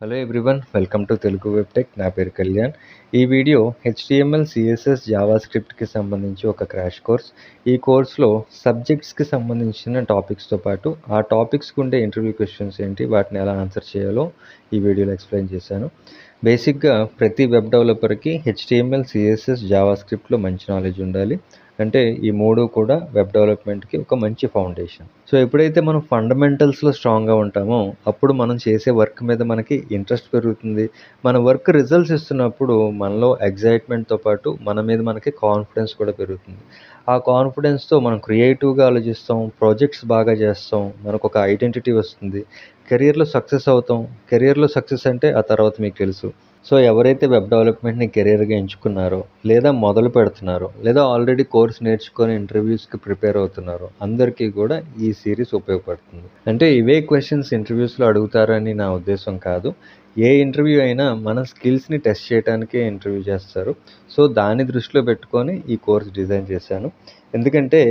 Hello everyone, welcome to Telugu web tech. నా పేరు కళ్యాణ్. ఈ వీడియో హెచ్టిఎంఎల్, సిఎస్ఎస్, జావా స్క్రిప్ట్కి సంబంధించి ఒక క్రాష్ కోర్స్. ఈ కోర్స్లో సబ్జెక్ట్స్కి సంబంధించిన టాపిక్స్తో పాటు ఆ టాపిక్స్కి ఉండే ఇంటర్వ్యూ క్వశ్చన్స్ ఏంటి, వాటిని ఎలా ఆన్సర్ చేయాలో ఈ వీడియోలో ఎక్స్ప్లెయిన్ చేశాను. బేసిక్గా ప్రతి వెబ్ డెవలపర్కి హెచ్టిఎంఎల్, సిఎస్ఎస్, జావా స్క్రిప్ట్లో మంచి నాలెడ్జ్ ఉండాలి. అంటే ఈ మూడు కూడా వెబ్ డెవలప్మెంట్కి ఒక మంచి ఫౌండేషన్. సో ఎప్పుడైతే మనం ఫండమెంటల్స్లో స్ట్రాంగ్గా ఉంటామో అప్పుడు మనం చేసే వర్క్ మీద మనకి ఇంట్రెస్ట్ పెరుగుతుంది. మన వర్క్ రిజల్ట్స్ ఇస్తున్నప్పుడు మనలో ఎగ్జైట్మెంట్తో పాటు మన మీద మనకి కాన్ఫిడెన్స్ కూడా పెరుగుతుంది. ఆ కాన్ఫిడెన్స్తో మనం క్రియేటివ్గా ఆలోచిస్తాం, ప్రాజెక్ట్స్ బాగా చేస్తాం, మనకు ఒక ఐడెంటిటీ వస్తుంది, కెరియర్లో సక్సెస్ అవుతాం. కెరియర్లో సక్సెస్ అంటే ఆ తర్వాత మీకు తెలుసు. సో ఎవరైతే వెబ్ డెవలప్మెంట్ని కెరియర్గా ఎంచుకున్నారో, లేదా మొదలు పెడుతున్నారో, లేదా ఆల్రెడీ కోర్స్ నేర్చుకొని ఇంటర్వ్యూస్కి ప్రిపేర్ అవుతున్నారో అందరికీ కూడా ఈ సిరీస్ ఉపయోగపడుతుంది. అంటే ఇవే క్వశ్చన్స్ ఇంటర్వ్యూస్లో అడుగుతారని నా ఉద్దేశం కాదు. ఏ ఇంటర్వ్యూ అయినా మన స్కిల్స్ని టెస్ట్ చేయడానికే ఇంటర్వ్యూ చేస్తారు. సో దాన్ని దృష్టిలో పెట్టుకొని ఈ కోర్స్ డిజైన్ చేశాను. ఎందుకంటే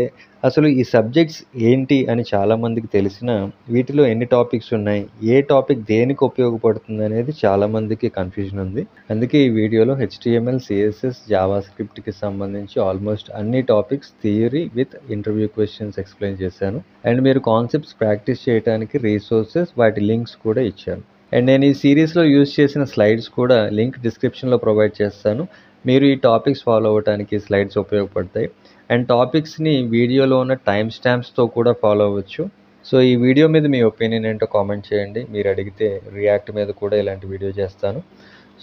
అసలు ఈ సబ్జెక్ట్స్ ఏంటి అని చాలామందికి తెలిసినా వీటిలో ఎన్ని టాపిక్స్ ఉన్నాయి, ఏ టాపిక్ దేనికి ఉపయోగపడుతుంది అనేది చాలామందికి కన్ఫ్యూజన్ ఉంది. అందుకే ఈ వీడియోలో హెచ్టిఎంఎల్, సిఎస్ఎస్, జావా స్క్రిప్ట్కి సంబంధించి ఆల్మోస్ట్ అన్ని topics theory with interview questions explain చేశాను. అండ్ మీరు కాన్సెప్ట్స్ ప్రాక్టీస్ చేయడానికి రీసోర్సెస్, వాటి లింక్స్ కూడా ఇచ్చాను. అండ్ నేను ఈ సిరీస్లో యూజ్ చేసిన స్లైడ్స్ కూడా లింక్ డిస్క్రిప్షన్లో ప్రొవైడ్ చేస్తాను. మీరు ఈ టాపిక్స్ ఫాలో అవ్వడానికి స్లైడ్స్ ఉపయోగపడతాయి. అండ్ టాపిక్స్ని వీడియోలో ఉన్న టైం స్టాంప్స్తో కూడా ఫాలో అవ్వచ్చు. సో ఈ వీడియో మీద మీ ఒపీనియన్ ఏంటో కామెంట్ చేయండి. మీరు అడిగితే రియాక్ట్ మీద కూడా ఇలాంటి వీడియో చేస్తాను.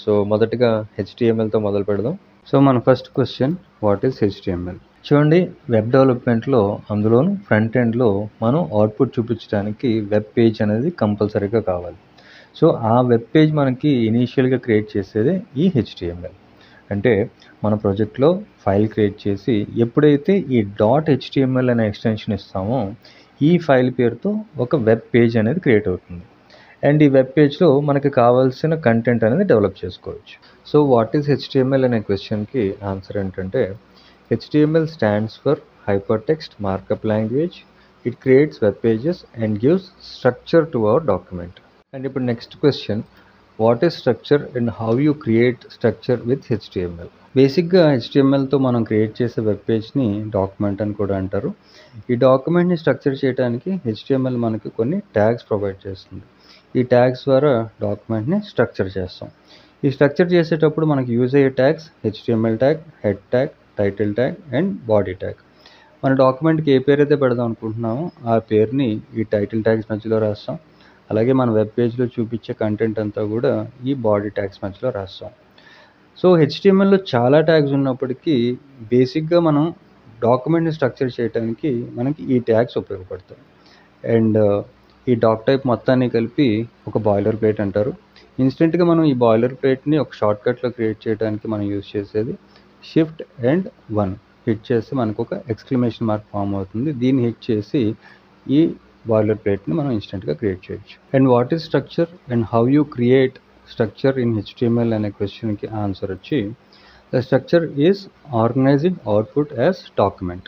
సో మొదటగా హెచ్టిఎంఎల్తో మొదలు పెడదాం. సో మన first question, what is HTML? చూడండి, వెబ్ డెవలప్మెంట్లో అందులోనూ ఫ్రంట్ ఎండ్లో మనం అవుట్పుట్ చూపించడానికి వెబ్ పేజ్ అనేది కంపల్సరీగా కావాలి. సో ఆ వెబ్ పేజ్ మనకి ఇనీషియల్గా క్రియేట్ చేసేదే ఈ హెచ్టిఎంఎల్. అంటే మన ప్రాజెక్ట్లో ఫైల్ క్రియేట్ చేసి ఎప్పుడైతే ఈ .html అనే ఎక్స్టెన్షన్ ఇస్తామో ఈ ఫైల్ పేరుతో ఒక వెబ్ పేజ్ అనేది క్రియేట్ అవుతుంది. అండ్ ఈ వెబ్ పేజ్లో మనకి కావాల్సిన కంటెంట్ అనేది డెవలప్ చేసుకోవచ్చు. సో వాట్ ఈస్ హెచ్టిఎంఎల్ అనే క్వశ్చన్కి ఆన్సర్ ఏంటంటే, HTML stands for hyper text markup language. It creates web pages and gives structure to our document. And ఇప్పుడు next question, what is structure and how you create structure with HTML? బేసిక్గా హెచ్టిఎంఎల్తో మనం create చేసే web పేజ్ని document అని కూడా అంటారు. ఈ డాక్యుమెంట్ని structure చేయడానికి హెచ్టిఎంఎల్ మనకి కొన్ని ట్యాగ్స్ ప్రొవైడ్ చేస్తుంది. ఈ ట్యాగ్స్ ద్వారా డాక్యుమెంట్ని స్ట్రక్చర్ చేస్తాం. ఈ స్ట్రక్చర్ చేసేటప్పుడు మనకి యూజ్ అయ్యే tags HTML tag, head tag, title tag and body tag. మన డాక్యుమెంట్కి ఏ పేరు అయితే పెడదాం అనుకుంటున్నామో ఆ పేరుని ఈ టైటిల్ ట్యాగ్స్ మధ్యలో రాస్తాం. అలాగే మన వెబ్ పేజ్లో చూపించే కంటెంట్ అంతా కూడా ఈ బాడీ ట్యాగ్స్ మధ్యలో రాస్తాం. సో హెచ్టిఎంఎల్లో చాలా ట్యాగ్స్ ఉన్నప్పటికీ బేసిక్గా మనం డాక్యుమెంట్ని స్ట్రక్చర్ చేయడానికి మనకి ఈ ట్యాగ్స్ ఉపయోగపడతాయి. అండ్ ఈ డాక్ టైప్ మొత్తాన్ని కలిపి ఒక బాయిలర్ ప్లేట్ అంటారు. ఇన్స్టెంట్గా మనం ఈ బాయిలర్ ప్లేట్ని ఒక షార్ట్కట్లో క్రియేట్ చేయడానికి మనం యూజ్ చేసేది షిఫ్ట్ అండ్ 1 హిట్ చేస్తే మనకు ఒక ఎక్స్క్లమేషన్ మార్క్ ఫామ్ అవుతుంది. దీన్ని హిట్ చేసి ఈ బాయిలర్ ప్లేట్ని మనం ఇన్స్టెంట్గా క్రియేట్ చేయొచ్చు. And what is structure and how you create structure in HTML అనే క్వశ్చన్కి ఆన్సర్ వచ్చి, the structure is organising output as document.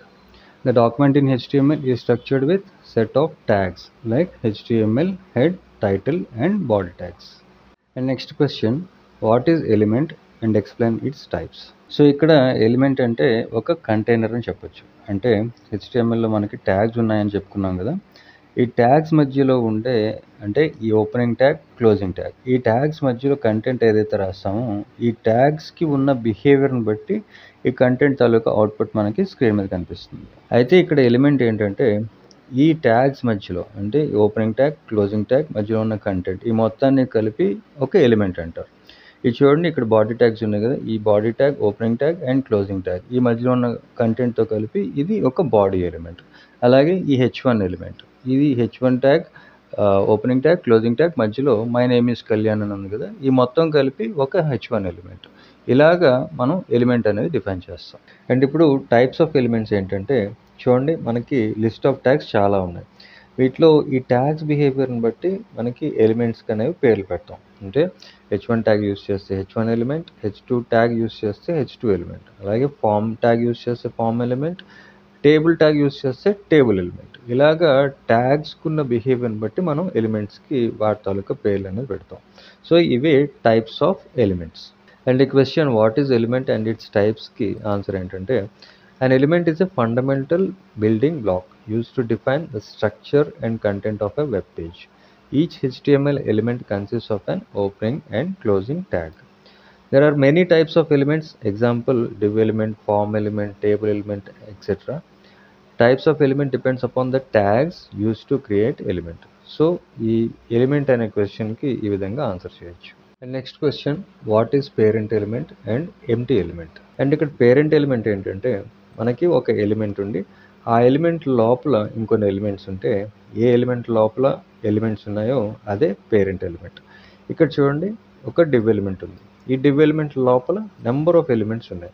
The document in HTML is structured with set of tags like HTML, head, title and body tags. And next question, what is element and explain its types? So ఇక్కడ element అంటే ఒక container అని చెప్పొచ్చు. అంటే హెచ్టిఎంఎల్లో మనకి tags ఉన్నాయని చెప్పుకున్నాం కదా, ఈ ట్యాగ్స్ మధ్యలో ఉండే అంటే ఈ ఓపెనింగ్ ట్యాగ్, క్లోజింగ్ ట్యాగ్, ఈ ట్యాగ్స్ మధ్యలో కంటెంట్ ఏదైతే రాస్తామో ఈ ట్యాగ్స్కి ఉన్న బిహేవియర్ని బట్టి ఈ కంటెంట్ తాలూకా అవుట్పుట్ మనకి స్క్రీన్ మీద కనిపిస్తుంది. అయితే ఇక్కడ ఎలిమెంట్ ఏంటంటే ఈ ట్యాగ్స్ మధ్యలో అంటే ఓపెనింగ్ ట్యాగ్, క్లోజింగ్ ట్యాగ్ మధ్యలో ఉన్న కంటెంట్ ఈ మొత్తాన్ని కలిపి ఒక ఎలిమెంట్ అంటారు. ఇది చూడండి, ఇక్కడ బాడీ ట్యాగ్స్ ఉన్నాయి కదా, ఈ body tag, opening tag and closing tag ఈ మధ్యలో ఉన్న కంటెంట్తో కలిపి ఇది ఒక బాడీ ఎలిమెంట్. అలాగే ఈ H1 ఎలిమెంట్, ఇది H1 tag, opening tag, closing tag మధ్యలో మై నేమ్ ఈస్ కళ్యాణ్ అని ఉంది కదా, ఈ మొత్తం కలిపి ఒక H1 ఎలిమెంట్. ఇలాగా మనం ఎలిమెంట్ అనేది డిఫైన్ చేస్తాం. అండ్ ఇప్పుడు టైప్స్ ఆఫ్ ఎలిమెంట్స్ ఏంటంటే, చూడండి మనకి లిస్ట్ ఆఫ్ ట్యాగ్స్ చాలా ఉన్నాయి. వీటిలో ఈ ట్యాగ్స్ బిహేవియర్ని బట్టి మనకి ఎలిమెంట్స్కి అనేవి పేర్లు పెడతాం. అంటే H1 ట్యాగ్ యూస్ చేస్తే H1 element, H2 tag use చేస్తే H2 ఎలిమెంట్, అలాగే ఫామ్ ట్యాగ్ యూస్ చేస్తే form element, table tag use చేస్తే టేబుల్ ఎలిమెంట్. ఇలాగా ట్యాగ్స్కున్న బిహేవియర్ని బట్టి మనం ఎలిమెంట్స్కి వాటి తాలూకా పేర్లు అనేది పెడతాం. సో ఇవే టైప్స్ ఆఫ్ ఎలిమెంట్స్. అండ్ ఈ question what is element and its టైప్స్కి ఆన్సర్ ఏంటంటే, an element is a fundamental building block used to define the structure and content of a web page. Each HTML element consists of an opening and closing tag. There are many types of elements, example div element, form element, table element, etc. Types of element depends upon the tags used to create element. So ఈ element అనే క్వశ్చన్కి ఈ విధంగా answer చేయొచ్చు. And next question what is parent element and empty element. And ఇక్కడ parent element ఏంటంటే, మనకి ఒక ఎలిమెంట్ ఉండి ఆ ఎలిమెంట్ లోపల ఇంకొన్ని ఎలిమెంట్స్ ఉంటే ఏ ఎలిమెంట్ లోపల ఎలిమెంట్స్ ఉన్నాయో అదే పేరెంట్ ఎలిమెంట్. ఇక్కడ చూడండి ఒక డివ్ ఎలిమెంట్ ఉంది. ఈ డివ్ ఎలిమెంట్ లోపల నెంబర్ ఆఫ్ ఎలిమెంట్స్ ఉన్నాయి.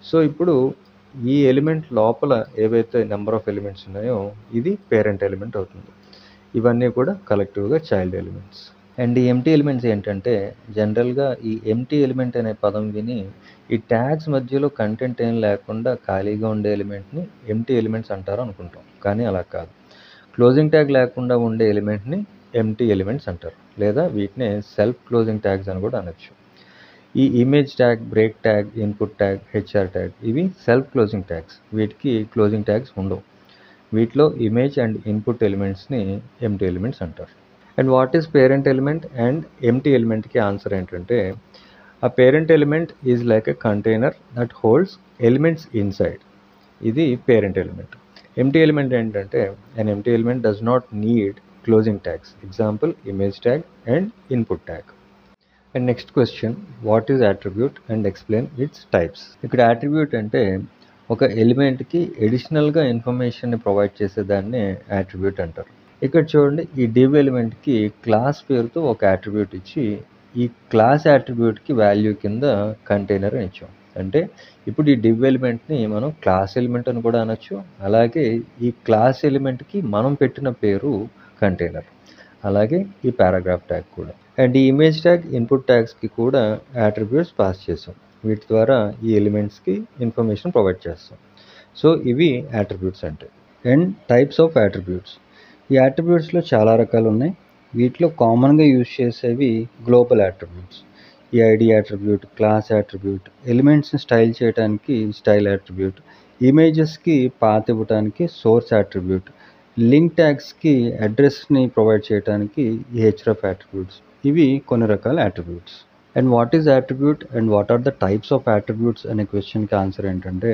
సో ఇప్పుడు ఈ ఎలిమెంట్ లోపల ఏవైతే నెంబర్ ఆఫ్ ఎలిమెంట్స్ ఉన్నాయో ఇది పేరెంట్ ఎలిమెంట్ అవుతుంది. ఇవన్నీ కూడా కలెక్టివ్గా చైల్డ్ ఎలిమెంట్స్. అండ్ ఈ ఎంప్టీ ఎలిమెంట్స్ ఏంటంటే, జనరల్గా ఈ ఎంప్టీ ఎలిమెంట్ అనే పదం విని ఈ ట్యాగ్స్ మధ్యలో కంటెంట్ ఏం లేకుండా ఖాళీగా ఉండే ఎలిమెంట్ని ఎంప్టీ ఎలిమెంట్స్ అంటారు అనుకుంటాం, కానీ అలా కాదు. క్లోజింగ్ ట్యాగ్ లేకుండా ఉండే ఎలిమెంట్ని ఎంప్టీ ఎలిమెంట్స్ అంటారు, లేదా వీటిని సెల్ఫ్ క్లోజింగ్ ట్యాగ్స్ అని కూడా అనొచ్చు. ఈ image tag, break tag, input tag, HR tag ఇవి సెల్ఫ్ క్లోజింగ్ ట్యాగ్స్. వీటికి క్లోజింగ్ ట్యాగ్స్ ఉండవు. వీటిలో ఇమేజ్ అండ్ ఇన్పుట్ ఎలిమెంట్స్ని ఎంప్టీ ఎలిమెంట్స్ అంటారు. And what is parent element and empty ఎలిమెంట్కి ఆన్సర్ ఏంటంటే, ఆ parent element is like a container that holds elements inside. ఇది పేరెంట్ ఎలిమెంట్. ఎంప్టీ ఎలిమెంట్ ఏంటంటే, an empty element does not need closing tags. Example image tag and input tag. And next question, what is attribute and explain its types. ఇక్కడ attribute అంటే ఒక ఎలిమెంట్కి ఎడిషనల్గా ఇన్ఫర్మేషన్ని provide చేసేదాన్ని attribute అంటారు. ఇక్కడ చూడండి ఈ div ఎలిమెంట్కి క్లాస్ పేరుతో ఒక attribute ఇచ్చి ఈ క్లాస్ attributeకి వాల్యూ కింద కంటైనర్ అని ఇచ్చాం. అంటే ఇప్పుడు ఈ డివ్ ఎలిమెంట్ని మనం క్లాస్ ఎలిమెంట్ అని కూడా అనొచ్చు. అలాగే ఈ క్లాస్ ఎలిమెంట్కి మనం పెట్టిన పేరు కంటైనర్. అలాగే ఈ పారాగ్రాఫ్ ట్యాగ్ కూడా. అండ్ ఈ ఇమేజ్ ట్యాగ్, ఇన్పుట్ ట్యాగ్స్కి కూడా అట్రిబ్యూట్స్ పాస్ చేసాం. వీటి ద్వారా ఈ ఎలిమెంట్స్కి ఇన్ఫర్మేషన్ ప్రొవైడ్ చేస్తాం. సో ఇవి అట్రిబ్యూట్స్ అంటే. And types of attributes. ఈ అట్రిబ్యూట్స్లో చాలా రకాలు ఉన్నాయి. వీటిలో కామన్గా యూజ్ చేసేవి గ్లోబల్ అట్రిబ్యూట్స్. ఈ ఐడి అట్రిబ్యూట్, క్లాస్ అట్రిబ్యూట్, ఎలిమెంట్స్ని స్టైల్ చేయడానికి స్టైల్ అట్రిబ్యూట్, ఇమేజెస్కి పాత్ ఇవ్వడానికి సోర్స్ అట్రిబ్యూట్, లింక్ ట్యాగ్స్కి అడ్రస్ని ప్రొవైడ్ చేయడానికి ఈ href అట్రిబ్యూట్స్. ఇవి కొన్ని రకాల attributes. And what is attribute and what are the types of attributes అనే క్వశ్చన్కి ఆన్సర్ ఏంటంటే,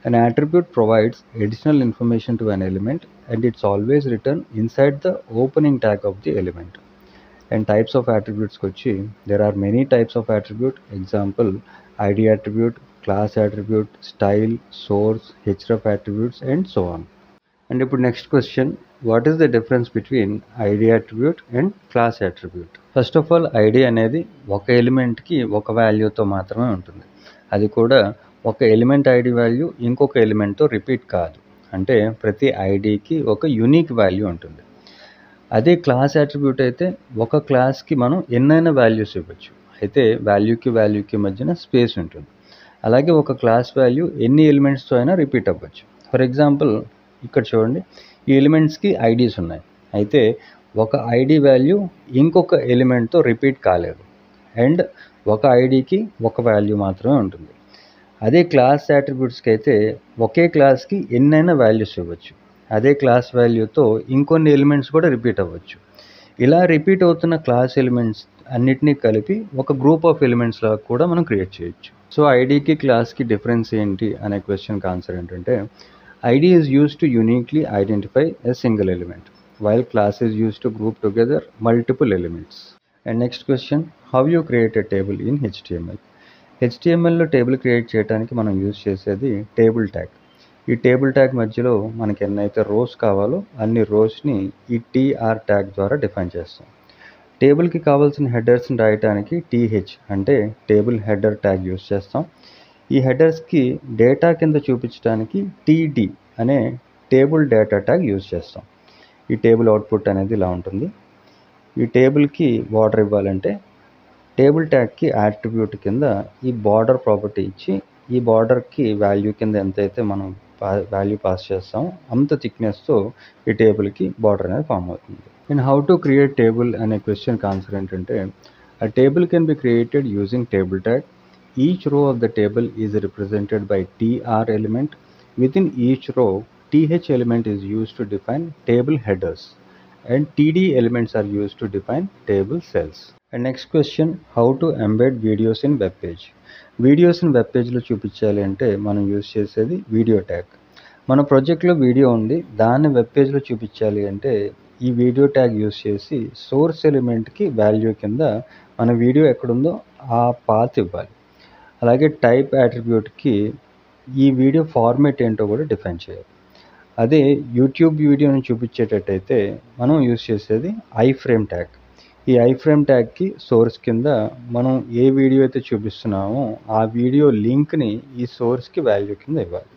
an attribute provides additional information to an element and it's always written inside the opening tag of the element. And types of attributes kochi, there are many types of attribute. Example id attribute, class attribute, style, source, href attributes and so on. And ఇప్పుడు next question, what is the difference between id attribute and class attribute? First of all, id అనేది ఒక ఎలిమెంట్కి ఒక వాల్యూతో మాత్రమే ఉంటుంది. అది కూడా ఒక element ID value ఇంకొక ఎలిమెంట్తో రిపీట్ కాదు. అంటే ప్రతి ఐడికి ఒక యూనిక్ వాల్యూ ఉంటుంది. అదే క్లాస్ అట్రిబ్యూట్ అయితే ఒక క్లాస్కి మనం ఎన్నైనా వాల్యూస్ ఇవ్వచ్చు. అయితే వాల్యూకి మధ్యన స్పేస్ ఉంటుంది. అలాగే ఒక క్లాస్ వాల్యూ ఎన్ని ఎలిమెంట్స్తో అయినా రిపీట్ అవ్వచ్చు. ఫర్ ఎగ్జాంపుల్ ఇక్కడ చూడండి, ఈ ఎలిమెంట్స్కి ఐడీస్ ఉన్నాయి. అయితే ఒక ఐడి వాల్యూ ఇంకొక ఎలిమెంట్తో రిపీట్ కాలేదు. అండ్ ఒక ఐడికి ఒక వాల్యూ మాత్రమే ఉంటుంది. అదే క్లాస్ అట్రిబ్యూట్స్కి అయితే ఒకే క్లాస్కి ఎన్నైనా వాల్యూస్ ఇవ్వచ్చు. అదే క్లాస్ వాల్యూతో ఇంకొన్ని ఎలిమెంట్స్ కూడా రిపీట్ అవ్వచ్చు. ఇలా రిపీట్ అవుతున్న క్లాస్ ఎలిమెంట్స్ అన్నిటినీ కలిపి ఒక గ్రూప్ ఆఫ్ ఎలిమెంట్స్ లాగా కూడా మనం క్రియేట్ చేయొచ్చు. సో ఐడికి క్లాస్కి డిఫరెన్స్ ఏంటి అనే క్వశ్చన్కి ఆన్సర్ ఏంటంటే, ID is use to uniquely identify a single element, while class is use to group together multiple elements. And next question, how you create a table in HTML. HTMLలో table create చేయడానికి మనం use చేసేది table tag. ఈ table tag మధ్యలో మనకి ఎన్నైతే rose కావాలో అన్ని రోస్ని ఈ TR ట్యాగ్ ద్వారా డిఫైన్ చేస్తాం. టేబుల్కి కావాల్సిన హెడర్స్ని రాయడానికి TH అంటే టేబుల్ హెడర్ ట్యాగ్ యూజ్ చేస్తాం. ఈ హెడర్స్కి డేటా కింద చూపించడానికి TD అనే టేబుల్ డేటా ట్యాగ్ యూజ్ చేస్తాం. ఈ టేబుల్ అవుట్పుట్ అనేది ఇలా ఉంటుంది. ఈ టేబుల్కి బార్డర్ ఇవ్వాలంటే టేబుల్ ట్యాగ్కి అట్రిబ్యూట్ కింద ఈ బార్డర్ ప్రాపర్టీ ఇచ్చి ఈ బార్డర్కి వాల్యూ కింద ఎంతైతే మనం వాల్యూ పాస్ చేస్తాం అంత థిక్నెస్తో ఈ టేబుల్కి బార్డర్ అనేది ఫామ్ అవుతుంది. And how to create table అనే క్వశ్చన్కి ఆన్సర్ ఏంటంటే a table can be created using table tag. Each row of the table is represented by tr element. Within each row, th element is used to define table headers and td elements are used to define table cells. And next question, how to embed videos in web page. Videos in web page లో చూపించాలి అంటే మనం use చేసేది video tag. మన ప్రాజెక్ట్లో video ఉంది, దాన్ని web పేజ్లో చూపించాలి అంటే ఈ వీడియో ట్యాగ్ యూజ్ చేసి సోర్స్ ఎలిమెంట్కి వాల్యూ కింద మన వీడియో ఎక్కడుందో ఆ పాత్ ఇవ్వాలి. అలాగే టైప్ యాట్రిబ్యూట్కి ఈ వీడియో ఫార్మేట్ ఏంటో కూడా డిఫైన్ చేయాలి. అదే యూట్యూబ్ వీడియోని చూపించేటట్టయితే మనం యూజ్ చేసేది ఐఫ్రేమ్ ట్యాగ్. ఈ ఐఫ్రేమ్ ట్యాగ్కి సోర్స్ కింద మనం ఏ వీడియో అయితే చూపిస్తున్నామో ఆ వీడియో లింక్ని ఈ సోర్స్కి వాల్యూ కింద ఇవ్వాలి.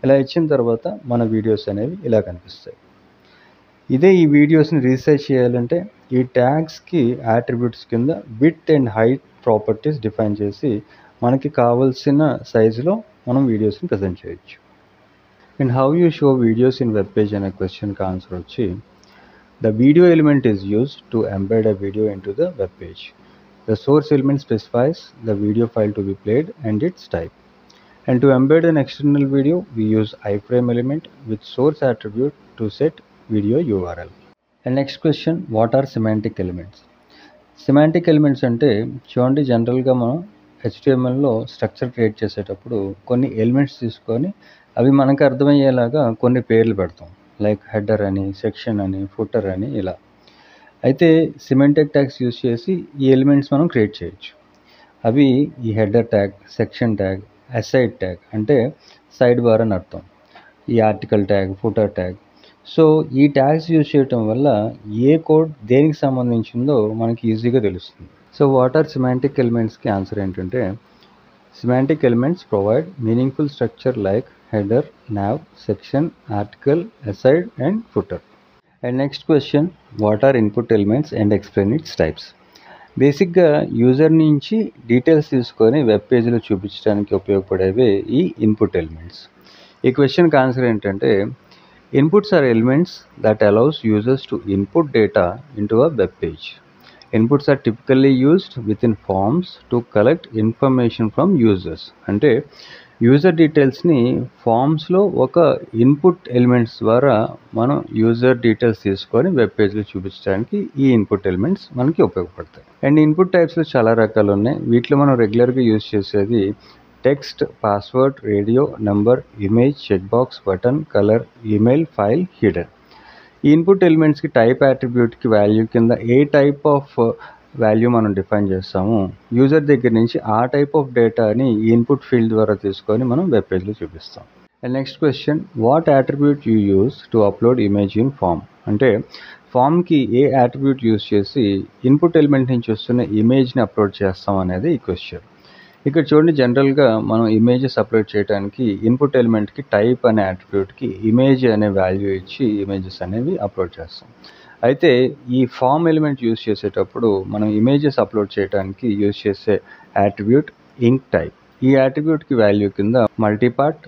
ఇలా ఇచ్చిన తర్వాత మన వీడియోస్ అనేవి ఇలా కనిపిస్తాయి. ఇదే ఈ వీడియోస్ని రీసైజ్ చేయాలంటే ఈ ట్యాగ్స్కి యాట్రిబ్యూట్స్ కింద width and height properties define చేసి మనకి కావాల్సిన సైజులో మనం వీడియోస్ని ప్రజెంట్ చేయొచ్చు. And how you show videos in web page అనే క్వశ్చన్కి ఆన్సర్ వచ్చి the video element is used to embed a video in to the web page. The source element specifies the video file to be played and it's type. And to embed an external video, we use iframe element with source attribute to set video URL. And next question, what are semantic elements? Semantic elements అంటే చూడండి, జనరల్గా మనం HTMLలో structure create చేసేటప్పుడు కొన్ని elements తీసుకొని అవి మనకు అర్థమయ్యేలాగా కొన్ని పేర్లు పెడతాం, లైక్ హెడర్ అని, సెక్షన్ అని, ఫుటర్ అని ఇలా. అయితే సిమెంటిక్ ట్యాగ్స్ యూజ్ చేసి ఈ ఎలిమెంట్స్ మనం క్రియేట్ చేయొచ్చు. అవి ఈ header tag, section tag, aside tag అంటే సైడ్ బార్ అని అర్థం, ఈ article tag, footer tag. So ఈ ట్యాగ్స్ యూజ్ చేయటం వల్ల ఏ కోడ్ దేనికి సంబంధించిందో మనకి ఈజీగా తెలుస్తుంది. సో వాట్ ఆర్ సిమాంటిక్ ఎలిమెంట్స్కి ఆన్సర్ ఏంటంటే semantic elements provide meaningful structure like header, nav, section, article, aside and footer. And next question, what are input elements and explain its types. బేసిక్గా యూజర్ నుంచి details తీసుకొని web పేజ్లో చూపించడానికి ఉపయోగపడేవే ఈ input elements. ఈ క్వశ్చన్కి ఆన్సర్ ఏంటంటే inputs are elements that allows users to input data into a web page. Inputs are typically used with in forms to collect information from users. అంటే user డీటెయిల్స్ని ఫామ్స్లో ఒక ఇన్పుట్ ఎలిమెంట్స్ ద్వారా మనం user details తీసుకొని web పేజ్లో చూపించడానికి ఈ ఇన్పుట్ ఎలిమెంట్స్ మనకి ఉపయోగపడతాయి. అండ్ ఇన్పుట్ టైప్స్లో చాలా రకాలు ఉన్నాయి. వీటిలో మనం రెగ్యులర్గా యూజ్ చేసేది text, password, radio, number, image, check box, button, colour, email, file, hidden. ఈ ఇన్పుట్ ఎలిమెంట్స్కి టైప్ యాట్రిబ్యూట్కి వాల్యూ కింద ఏ టైప్ ఆఫ్ వాల్యూ మనం డిఫైన్ చేస్తాము, యూజర్ దగ్గర నుంచి ఆ టైప్ ఆఫ్ డేటాని ఈ ఇన్పుట్ ఫీల్డ్ ద్వారా తీసుకొని మనం వెబ్ పేజ్లో చూపిస్తాం. And next question, what attribute you use to upload image in form. అంటే ఫామ్కి ఏ యాట్రిబ్యూట్ యూజ్ చేసి ఇన్పుట్ ఎలిమెంట్ నుంచి వస్తున్న ఇమేజ్ని అప్లోడ్ చేస్తాం అనేది ఈ క్వశ్చన్. ఇక్కడ చూడండి, జనరల్గా మనం ఇమేజెస్ అప్లోడ్ చేయడానికి ఇన్పుట్ ఎలిమెంట్కి టైప్ అనే యాట్రిబ్యూట్కి ఇమేజ్ అనే వాల్యూ ఇచ్చి ఇమేజెస్ అనేవి అప్లోడ్ చేస్తాం. అయితే ఈ ఫామ్ ఎలిమెంట్ యూజ్ చేసేటప్పుడు మనం ఇమేజెస్ అప్లోడ్ చేయడానికి యూజ్ చేసే యాట్రిబ్యూట్ ఇంక్ టైప్. ఈ యాట్రిబ్యూట్కి వాల్యూ కింద మల్టీపార్ట్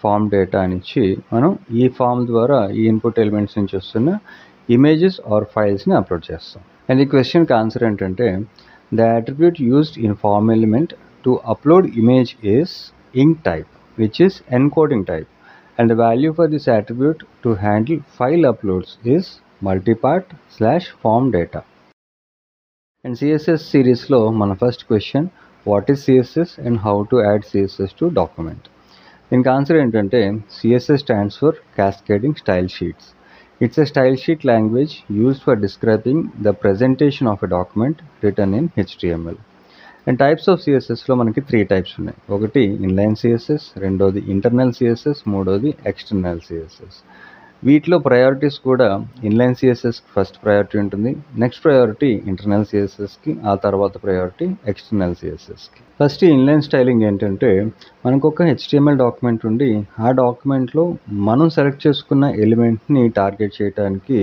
/ఫామ్ డేటా అని ఇచ్చి మనం ఈ ఫామ్ ద్వారా ఈ ఇన్పుట్ ఎలిమెంట్స్ నుంచి వస్తున్న ఇమేజెస్ ఆర్ ఫైల్స్ని అప్లోడ్ చేస్తాం. అండ్ ఈ క్వశ్చన్కి ఆన్సర్ ఏంటంటే the attribute used in form element to upload image is ink type, which is encoding type, and the value for this attribute to handle file uploads is multipart /form data. And CSS series lo mana first question, what is CSS and how to add CSS to document. దీనికి answer ఏంటంటే CSS stands for cascading style sheets. It's a style sheet language used for describing the presentation of a document written in HTML. And types of సిఎస్ఎస్లో మనకి 3 types ఉన్నాయి. ఒకటి inline CSS, రెండోది internal CSS, మూడోది external CSS. వీటిలో priorities కూడా inline సిఎస్ఎస్కి first priority ఉంటుంది, నెక్స్ట్ ప్రయారిటీ ఇంటర్నల్ సిఎస్ఎస్కి, ఆ తర్వాత ప్రయారిటీ ఎక్స్టర్నల్ సిఎస్ఎస్కి. ఫస్ట్ ఇన్లైన్ స్టైలింగ్ ఏంటంటే మనకు ఒక HTML డాక్యుమెంట్ ఉండి ఆ డాక్యుమెంట్లో మనం సెలెక్ట్ చేసుకున్న ఎలిమెంట్ని టార్గెట్ చేయడానికి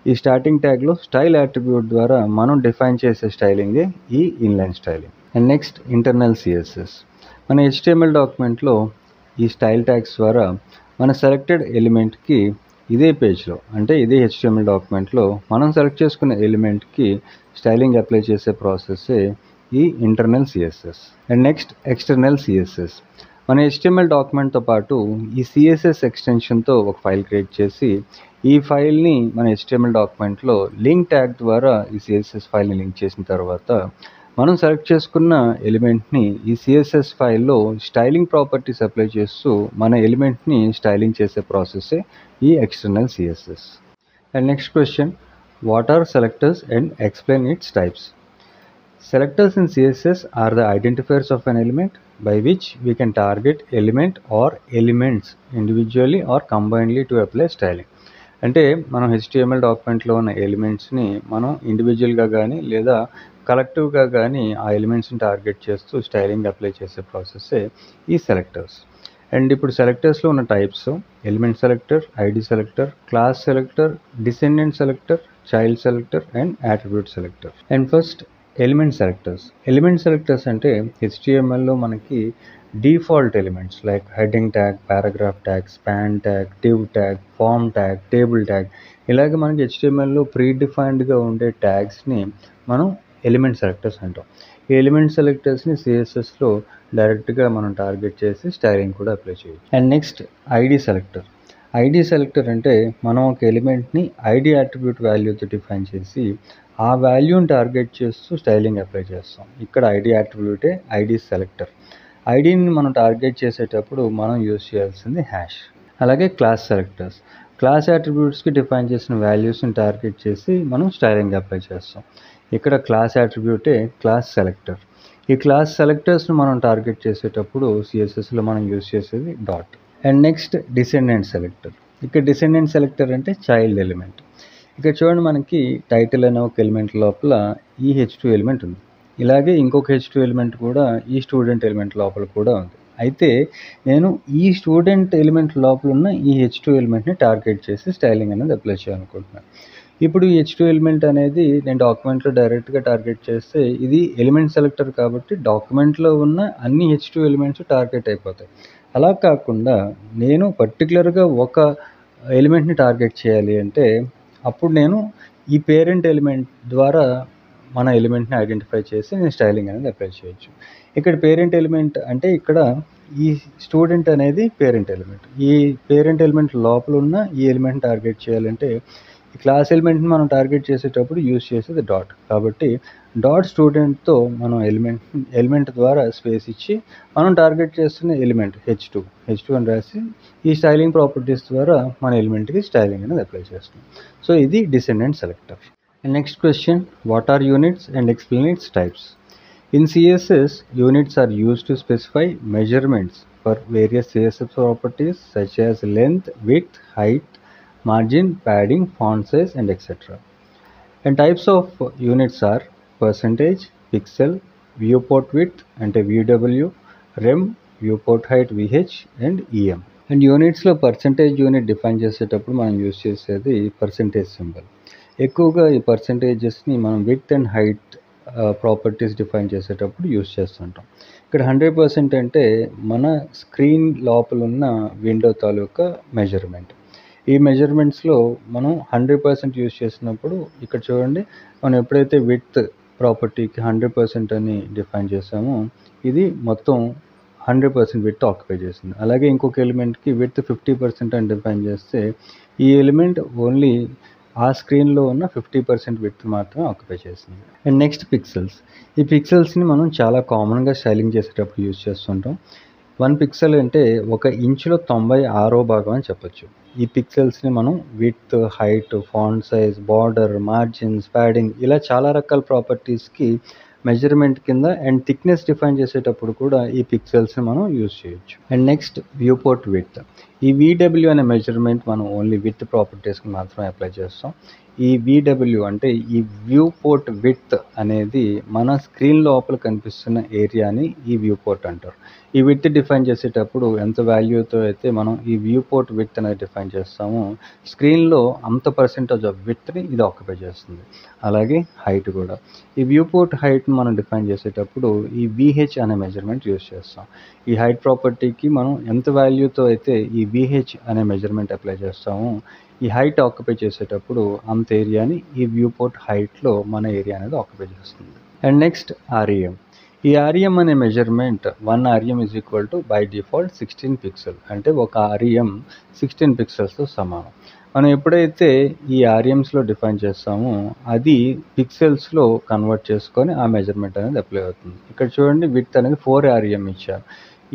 ఈ స్టార్టింగ్ ట్యాగ్లో స్టైల్ యాట్రిబ్యూట్ ద్వారా మనం డిఫైన్ చేసే స్టైలింగే ఈ inline styling. And next internal CSS. మన HTML డాక్యుమెంట్లో ఈ స్టైల్ ట్యాగ్స్ ద్వారా మన సెలెక్టెడ్ ఎలిమెంట్కి ఇదే పేజ్లో అంటే ఇదే HTML డాక్యుమెంట్లో మనం సెలెక్ట్ చేసుకున్న ఎలిమెంట్కి స్టైలింగ్ అప్లై చేసే ప్రాసెస్సే ఈ internal CSS. And next external CSS. మన HTML డాక్యుమెంట్తో పాటు ఈ CSS ఎక్స్టెన్షన్తో ఒక ఫైల్ క్రియేట్ చేసి ఈ ఫైల్ని మన HTML డాక్యుమెంట్లో లింక్ ట్యాగ్ ద్వారా ఈ CSS ఫైల్ని లింక్ చేసిన తర్వాత మనం సెలెక్ట్ చేసుకున్న ఎలిమెంట్ని ఈ CSS ఫైల్లో స్టైలింగ్ ప్రాపర్టీస్ అప్లై చేస్తూ మన ఎలిమెంట్ని స్టైలింగ్ చేసే ప్రాసెస్సే ఈ external CSS. And next question, what are selectors and explain its types. Selectors in CSS are the identifiers of an element by which we can target element or elements individually or combinedly to apply styling. అంటే మనం HTML డాక్యుమెంట్లో ఉన్న ఎలిమెంట్స్ని మనం ఇండివిజువల్గా కానీ లేదా కలెక్టివ్గా కానీ ఆ ఎలిమెంట్స్ని టార్గెట్ చేస్తూ స్టైలింగ్ అప్లై చేసే ప్రాసెస్సే ఈ సెలెక్టర్స్. అండ్ ఇప్పుడు సెలెక్టర్స్లో ఉన్న types element selector, ID selector, class selector, descendant selector, child selector and attribute selector. And first element selectors. Element selectors అంటే HTMLలో మనకి default elements like heading tag, paragraph tag, span tag, div tag, form tag, table tag ఇలాగ మనకి HTMLలో pre డిఫైన్డ్గా ఉండే ట్యాగ్స్ని మనం element selectors అంటాం. ఈ element సెలెక్టర్స్ని CSSలో డైరెక్ట్గా మనం టార్గెట్ చేసి స్టైలింగ్ కూడా అప్లై చేయొచ్చు. And next ID selector. ID selector అంటే మనం ఒక ఎలిమెంట్ని ఐడి అట్రిబ్యూట్ వాల్యూతో డిఫైన్ చేసి ఆ వాల్యూని టార్గెట్ చేస్తూ స్టైలింగ్ అప్లై చేస్తాం. ఇక్కడ ఐడి అట్రిబ్యూటే ఐడి సెలెక్టర్. ఐడిని మనం టార్గెట్ చేసేటప్పుడు మనం యూజ్ చేయాల్సింది హ్యాష్. అలాగే క్లాస్ సెలెక్టర్స్. క్లాస్ అట్రిబ్యూట్స్కి డిఫైన్ చేసిన వాల్యూస్ని టార్గెట్ చేసి మనం స్టైలింగ్ అప్లై చేస్తాం. ఇక్కడ క్లాస్ అట్రిబ్యూటే క్లాస్ సెలెక్టర్. ఈ క్లాస్ సెలెక్టర్స్ని మనం టార్గెట్ చేసేటప్పుడు CSSలో మనం యూజ్ చేసేది dot. And next descendant selector. ఇక్కడ డిసెండెంట్ సెలెక్టర్ అంటే చైల్డ్ ఎలిమెంట్. ఇక్కడ చూడండి మనకి టైటిల్ అనే ఒక ఎలిమెంట్ లోపల ఈ H2 ఎలిమెంట్ ఉంది. ఇలాగే ఇంకొక H2 ఎలిమెంట్ కూడా ఈ స్టూడెంట్ ఎలిమెంట్ లోపల కూడా ఉంది. అయితే నేను ఈ స్టూడెంట్ ఎలిమెంట్ లోపల ఉన్న ఈ H2 ఎలిమెంట్ని టార్గెట్ చేసి స్టైలింగ్ అనేది అప్లై చేయాలనుకుంటున్నాను. ఇప్పుడు ఈ H2 ఎలిమెంట్ అనేది నేను డాక్యుమెంట్లో డైరెక్ట్గా టార్గెట్ చేస్తే ఇది ఎలిమెంట్ సెలెక్టర్ కాబట్టి డాక్యుమెంట్లో ఉన్న అన్ని H2 ఎలిమెంట్స్ టార్గెట్ అయిపోతాయి. అలా కాకుండా నేను పర్టికులర్గా ఒక ఎలిమెంట్ని టార్గెట్ చేయాలి అంటే అప్పుడు నేను ఈ పేరెంట్ ఎలిమెంట్ ద్వారా మన ఎలిమెంట్ని ఐడెంటిఫై చేసి నేను స్టైలింగ్ అనేది అప్లై చేయొచ్చు. ఇక్కడ పేరెంట్ ఎలిమెంట్ అంటే ఇక్కడ ఈ స్టూడెంట్ అనేది పేరెంట్ ఎలిమెంట్. ఈ పేరెంట్ ఎలిమెంట్ లోపల ఉన్న ఈ ఎలిమెంట్ని టార్గెట్ చేయాలంటే ఈ క్లాస్ ఎలిమెంట్ని మనం టార్గెట్ చేసేటప్పుడు యూజ్ చేసేది డాట్. కాబట్టి డాట్ స్టూడెంట్తో మనం ఎలిమెంట్ ద్వారా స్పేస్ ఇచ్చి మనం టార్గెట్ చేస్తున్న ఎలిమెంట్ H2 అని రాసి ఈ స్టైలింగ్ ప్రాపర్టీస్ ద్వారా మన ఎలిమెంట్కి స్టైలింగ్ అనేది అప్లై చేస్తాం. సో ఇది descendant selector. Next question, what are units and explain its types. In CSS, units are used to specify measurements for various CSS properties such as length, width, height, margin, padding, font size and etc. And types of units are percentage, pixel, viewport width and VW, rem, viewport height VH and EM. And units లో percentage unit define చేసేటప్పుడు మనం use చేసేది percentage symbol. ఎక్కువగా ఈ పర్సంటేజెస్ని మనం width and height properties define చేసేటప్పుడు use చేస్తుంటాం. ఇక్కడ 100% అంటే మన స్క్రీన్ లోపల ఉన్న విండో తాలూకా మెజర్మెంట్. ఈ మెజర్మెంట్స్లో మనం 100% యూజ్ చేసినప్పుడు ఇక్కడ చూడండి మనం ఎప్పుడైతే విడ్త్ ప్రాపర్టీకి 100% అని డిఫైన్ చేసామో ఇది మొత్తం 100% విడ్త్ ఆక్యుపై చేసింది. అలాగే ఇంకొక ఎలిమెంట్కి విడ్త్ 50% అని డిఫైన్ చేస్తే ఈ ఎలిమెంట్ ఓన్లీ ఆ స్క్రీన్లో ఉన్న 50% విడ్త్ మాత్రమే ఆక్యుపై చేసింది. And next pixels. ఈ పిక్సెల్స్ని మనం చాలా కామన్గా స్టైలింగ్ చేసేటప్పుడు యూజ్ చేస్తుంటాం. 1 పిక్సెల్ అంటే 1 ఇంచులో 96వ భాగం అని చెప్పొచ్చు. ఈ పిక్సెల్స్ని మనం width, height, font size, border, margins, padding ఇలా చాలా రకాల ప్రాపర్టీస్కి మెజర్మెంట్ కింద అండ్ థిక్నెస్ డిఫైన్ చేసేటప్పుడు కూడా ఈ పిక్సెల్స్ని మనం యూజ్ చేయొచ్చు. And next viewport width. ఈ VW అనే మెజర్మెంట్ మనం ఓన్లీ విడ్త్ ప్రాపర్టీస్కి మాత్రమే అప్లై చేస్తాం. ఈ VW అంటే ఈ వ్యూ పోర్ట్ విడ్త్ అనేది మన స్క్రీన్ లోపల కనిపిస్తున్న ఏరియాని ఈ వ్యూ పోర్ట్ అంటారు. ఈ విడ్త్ డిఫైన్ చేసేటప్పుడు ఎంత వాల్యూతో అయితే మనం ఈ వ్యూ పోర్ట్ విడ్త్ అనేది డిఫైన్ చేస్తామో స్క్రీన్లో అంత పర్సెంటేజ్ ఆఫ్ విడ్త్ని ఇది ఆక్యుపై చేస్తుంది. అలాగే హైట్ కూడా. ఈ వ్యూ పోర్ట్ హైట్ని మనం డిఫైన్ చేసేటప్పుడు ఈ VH అనే మెజర్మెంట్ యూస్ చేస్తాం. ఈ హైట్ ప్రాపర్టీకి మనం ఎంత వాల్యూతో అయితే ఈ VH అనే మెజర్మెంట్ అప్లై చేస్తామో ఈ హైట్ ఆక్యుపై చేసేటప్పుడు అంత ఏరియాని ఈ వ్యూ పోర్ట్ హైట్లో మన ఏరియా అనేది ఆక్యుపై చేస్తుంది. And next REM. ఈ REM అనే measurement 1 REM is equal to buy default 16 pixel. అంటే ఒక REM 16 పిక్సెల్స్తో సమానం. మనం ఎప్పుడైతే ఈ REMస్లో డిఫైన్ చేస్తామో అది పిక్సెల్స్లో కన్వర్ట్ చేసుకొని ఆ మెజర్మెంట్ అనేది అప్లై అవుతుంది. ఇక్కడ చూడండి విడ్త్ అనేది 4 REM ఇచ్చారు.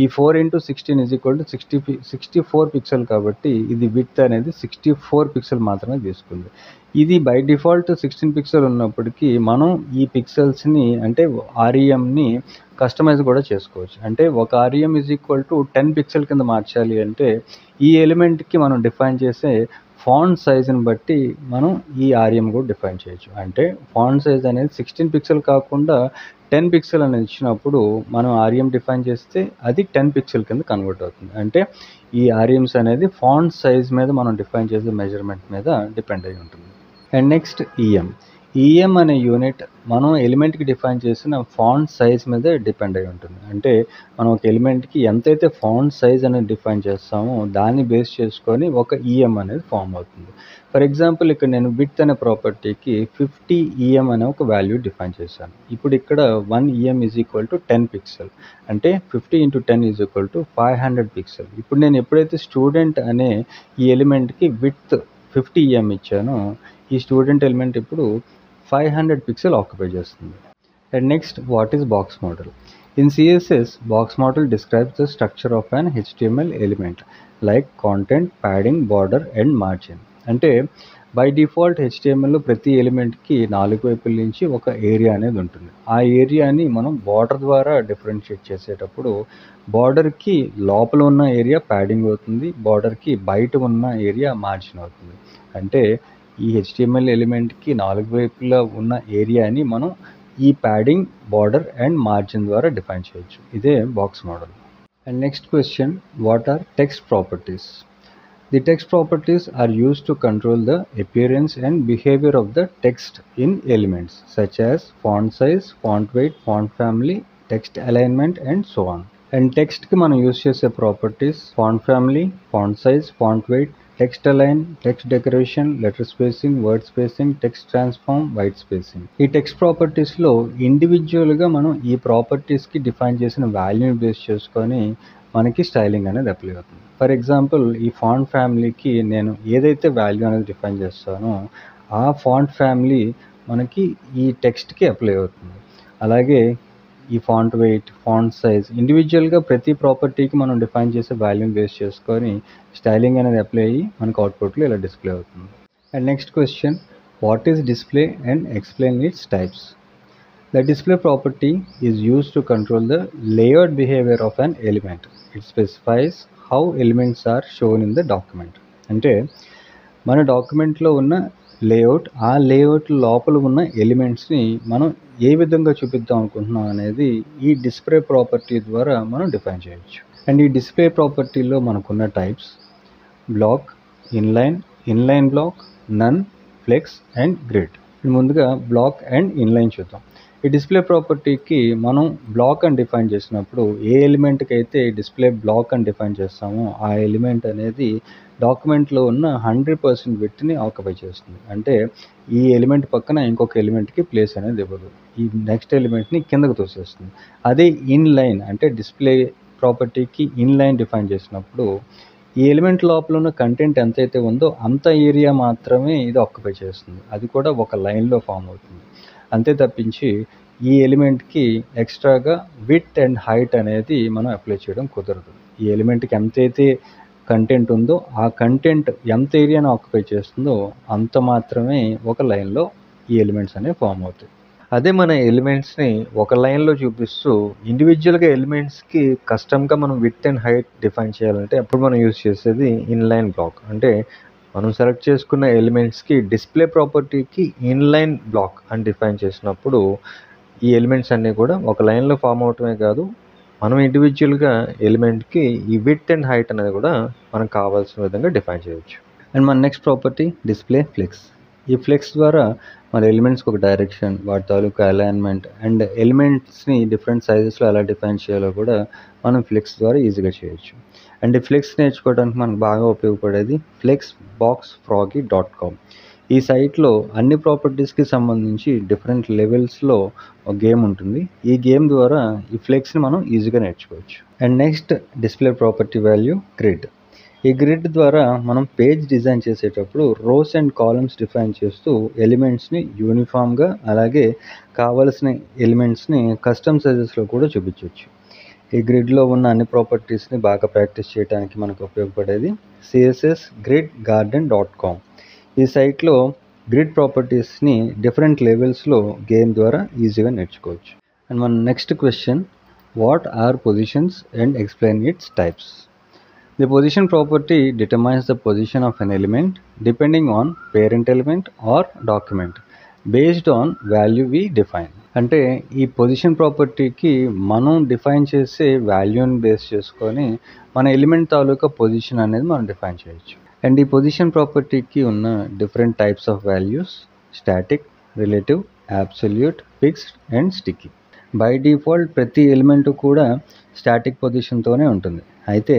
ఈ 4 × 16 ఈజ్ ఈక్వల్ టు 64 పిక్సెల్ కాబట్టి ఇది విడ్త్ అనేది 64 పిక్సెల్ మాత్రమే తీసుకుంది. ఇది బై డిఫాల్ట్ 16 పిక్సెల్ ఉన్నప్పటికీ మనం ఈ పిక్సెల్స్ని అంటే REMని కస్టమైజ్ కూడా చేసుకోవచ్చు. అంటే ఒక REM is equal to 10 pixel కింద మార్చాలి అంటే ఈ ఎలిమెంట్కి మనం డిఫైన్ చేసే ఫాంట్ సైజ్ని బట్టి మనం ఈ REM కూడా డిఫైన్ చేయొచ్చు. అంటే ఫాంట్ సైజ్ అనేది 16 పిక్సెల్ కాకుండా 10 పిక్సెల్ అనేది ఇచ్చినప్పుడు మనం REM డిఫైన్ చేస్తే అది 10 పిక్సెల్ కింద కన్వర్ట్ అవుతుంది. అంటే ఈ REMs అనేది ఫాంట్ సైజ్ మీద మనం డిఫైన్ చేసే మెజర్మెంట్ మీద డిపెండ్ అయి ఉంటుంది. అండ్ నెక్స్ట్ EM అనే యూనిట్ మనం ఎలిమెంట్కి డిఫైన్ చేసిన ఫాంట్ సైజ్ మీద డిపెండ్ అయి ఉంటుంది. అంటే మనం ఒక ఎలిమెంట్కి ఎంతైతే ఫాంట్ సైజ్ అనేది డిఫైన్ చేస్తామో దాన్ని బేస్ చేసుకొని ఒక EM అనేది ఫామ్ అవుతుంది. ఫర్ ఎగ్జాంపుల్ ఇక్కడ నేను విడ్త్ అనే ప్రాపర్టీకి 50 EM అనే ఒక వాల్యూ డిఫైన్ చేశాను. ఇప్పుడు ఇక్కడ 1 EM is equal to 10 pixel. అంటే 50 × 10 ఈజ్ ఈక్వల్ టు 500 పిక్సెల్. ఇప్పుడు నేను ఎప్పుడైతే స్టూడెంట్ అనే ఈ ఎలిమెంట్కి విడ్త్ 50 EM ఇచ్చానో ఈ స్టూడెంట్ ఎలిమెంట్ ఇప్పుడు 500 పిక్సెల్ ఆక్యుపై చేస్తుంది. And next what is box model? In CSS, box model describes the structure of an HTML element like content, padding, border and margin. అంటే by default HTMLలో ప్రతి ఎలిమెంట్కి 4 వైపుల నుంచి ఒక area అనేది ఉంటుంది. ఆ ఏరియాని మనం బార్డర్ ద్వారా డిఫరెన్షియేట్ చేసేటప్పుడు బార్డర్కి లోపల ఉన్న ఏరియా ప్యాడింగ్ అవుతుంది, బార్డర్కి బయట ఉన్న ఏరియా మార్జిన్ అవుతుంది. అంటే ఈ HTML ఎలిమెంట్కి 4 వైపులా ఉన్న ఏరియాని మనం ఈ ప్యాడింగ్, బార్డర్ అండ్ మార్జిన్ ద్వారా డిఫైన్ చేయొచ్చు. ఇదే box model. And next question, what are text properties? The text properties are used to control the appearance and behavior of the text in elements such as font size, font weight, font family, text alignment and so on. And text ki మనం use చేసే properties font family, font size, font weight, text align, text decoration, letter spacing, word spacing, text transform, white spacing. ఈ text ప్రాపర్టీస్లో ఇండివిజువల్గా మనం ఈ ప్రాపర్టీస్కి define చేసిన వాల్యూని base చేసుకొని మనకి స్టైలింగ్ అనేది అప్లై అవుతుంది. ఫర్ ఎగ్జాంపుల్ ఈ ఫాంట్ ఫ్యామిలీకి నేను ఏదైతే వాల్యూ అనేది డిఫైన్ చేస్తానో ఆ ఫాంట్ ఫ్యామిలీ మనకి ఈ టెక్స్ట్కి అప్లై అవుతుంది. అలాగే ఈ ఫాంట్ వెయిట్, ఫాంట్ సైజ్ ఇండివిజువల్గా ప్రతి ప్రాపర్టీకి మనం డిఫైన్ చేసే వాల్యూని బేస్ చేసుకొని స్టైలింగ్ అనేది అప్లై అయ్యి మనకు అవుట్పుట్లో ఇలా డిస్ప్లే అవుతుంది. And next question, what is display and explain its types? The display property is used to control the layout behavior of an element. It specifies how elements are shown in the document. అంటే మన డాక్యుమెంట్లో ఉన్న layout, ఆ layout లోపల ఉన్న ఎలిమెంట్స్ని మనం ఏ విధంగా చూపిద్దాం అనుకుంటున్నాం అనేది ఈ డిస్ప్లే ప్రాపర్టీ ద్వారా మనం డిఫైన్ చేయొచ్చు. అండ్ ఈ డిస్ప్లే ప్రాపర్టీలో మనకున్న types block, inline block, none, flex and grid. ముందుగా బ్లాక్ అండ్ ఇన్లైన్ చూద్దాం. ఈ డిస్ప్లే ప్రాపర్టీకి మనం బ్లాక్ అని డిఫైన్ చేసినప్పుడు ఏ ఎలిమెంట్కి అయితే డిస్ప్లే బ్లాక్ అని డిఫైన్ చేస్తామో ఆ ఎలిమెంట్ అనేది డాక్యుమెంట్లో ఉన్న 100% విడ్త్ని ఆక్యుపై చేస్తుంది. అంటే ఈ ఎలిమెంట్ పక్కన ఇంకొక ఎలిమెంట్కి ప్లేస్ అనేది ఇవ్వదు, ఈ నెక్స్ట్ ఎలిమెంట్ని కిందకు తోసేస్తుంది. అదే ఇన్లైన్ అంటే డిస్ప్లే ప్రాపర్టీకి ఇన్లైన్ డిఫైన్ చేసినప్పుడు ఈ ఎలిమెంట్ లోపల ఉన్న కంటెంట్ ఎంతైతే ఉందో అంత ఏరియా మాత్రమే ఇది ఆక్యుపై చేస్తుంది, అది కూడా ఒక లైన్లో ఫామ్ అవుతుంది. అంతే తప్పించి ఈ ఎలిమెంట్కి ఎక్స్ట్రాగా విడ్త్ అండ్ హైట్ అనేది మనం అప్లై చేయడం కుదరదు. ఈ ఎలిమెంట్కి ఎంతైతే కంటెంట్ ఉందో ఆ కంటెంట్ ఎంత ఏరియాను ఆక్యుపై చేస్తుందో అంత మాత్రమే ఒక లైన్లో ఈ ఎలిమెంట్స్ అనేవి ఫామ్ అవుతాయి. అదే మన ఎలిమెంట్స్ని ఒక లైన్లో చూపిస్తూ ఇండివిజువల్గా ఎలిమెంట్స్కి కస్టమ్గా మనం విడ్త్ అండ్ హైట్ డిఫైన్ చేయాలంటే అప్పుడు మనం యూజ్ చేసేది ఇన్లైన్ బ్లాక్. అంటే మనం సెలెక్ట్ చేసుకున్న ఎలిమెంట్స్కి డిస్ప్లే ప్రాపర్టీకి ఇన్లైన్ బ్లాక్ అని డిఫైన్ చేసినప్పుడు ఈ ఎలిమెంట్స్ అన్నీ కూడా ఒక లైన్లో ఫామ్ అవటమే కాదు, మనం ఇండివిజువల్గా ఎలిమెంట్కి ఈ విడ్త్ అండ్ హైట్ అనేది కూడా మనకు కావాల్సిన విధంగా డిఫైన్ చేయొచ్చు. అండ్ మన నెక్స్ట్ ప్రాపర్టీ డిస్ప్లే ఫ్లెక్స్. ఈ ఫ్లెక్స్ ద్వారా మన ఎలిమెంట్స్కి ఒక డైరెక్షన్, వాటి తాలూకా అలైన్మెంట్ అండ్ ఎలిమెంట్స్ని డిఫరెంట్ సైజెస్లో ఎలా డిఫైన్ చేయాలో కూడా మనం ఫ్లెక్స్ ద్వారా ఈజీగా చేయొచ్చు. అండ్ ఈ ఫ్లెక్స్ నేర్చుకోవడానికి మనకు బాగా ఉపయోగపడేది flexboxfroggy.com. ఈ సైట్లో అన్ని ప్రాపర్టీస్కి సంబంధించి డిఫరెంట్ లెవెల్స్లో ఒక గేమ్ ఉంటుంది. ఈ గేమ్ ద్వారా ఈ ఫ్లెక్స్ని మనం ఈజీగా నేర్చుకోవచ్చు. And next display property value grid. ఈ గ్రిడ్ ద్వారా మనం పేజ్ డిజైన్ చేసేటప్పుడు రోస్ అండ్ కాలమ్స్ డిఫైన్ చేస్తూ ఎలిమెంట్స్ని యూనిఫామ్గా, అలాగే కావలసిన ఎలిమెంట్స్ని కస్టమ్ సైజెస్లో కూడా చూపించవచ్చు. ఈ గ్రిడ్లో ఉన్న అన్ని ప్రాపర్టీస్ని బాగా ప్రాక్టీస్ చేయడానికి మనకు ఉపయోగపడేది cssgridgarden.com. ఈ సైట్లో గ్రిడ్ ప్రాపర్టీస్ని డిఫరెంట్ లెవెల్స్లో గేమ్ ద్వారా ఈజీగా నేర్చుకోవచ్చు. అండ్ మన next question, what are positions and explain its types. The position property determines the position of an element depending on parent element or document based on value we define. అంటే ఈ position ప్రాపర్టీకి మనం define చేసే వాల్యూని base చేసుకొని మన element తాలూకా position అనేది మనం డిఫైన్ చేయొచ్చు. అండ్ ఈ పొజిషన్ ప్రాపర్టీకి ఉన్న different types of values static, relative, absolute, fixed and sticky. By default ప్రతి ఎలిమెంట్ కూడా స్టాటిక్ పొజిషన్తోనే ఉంటుంది. అయితే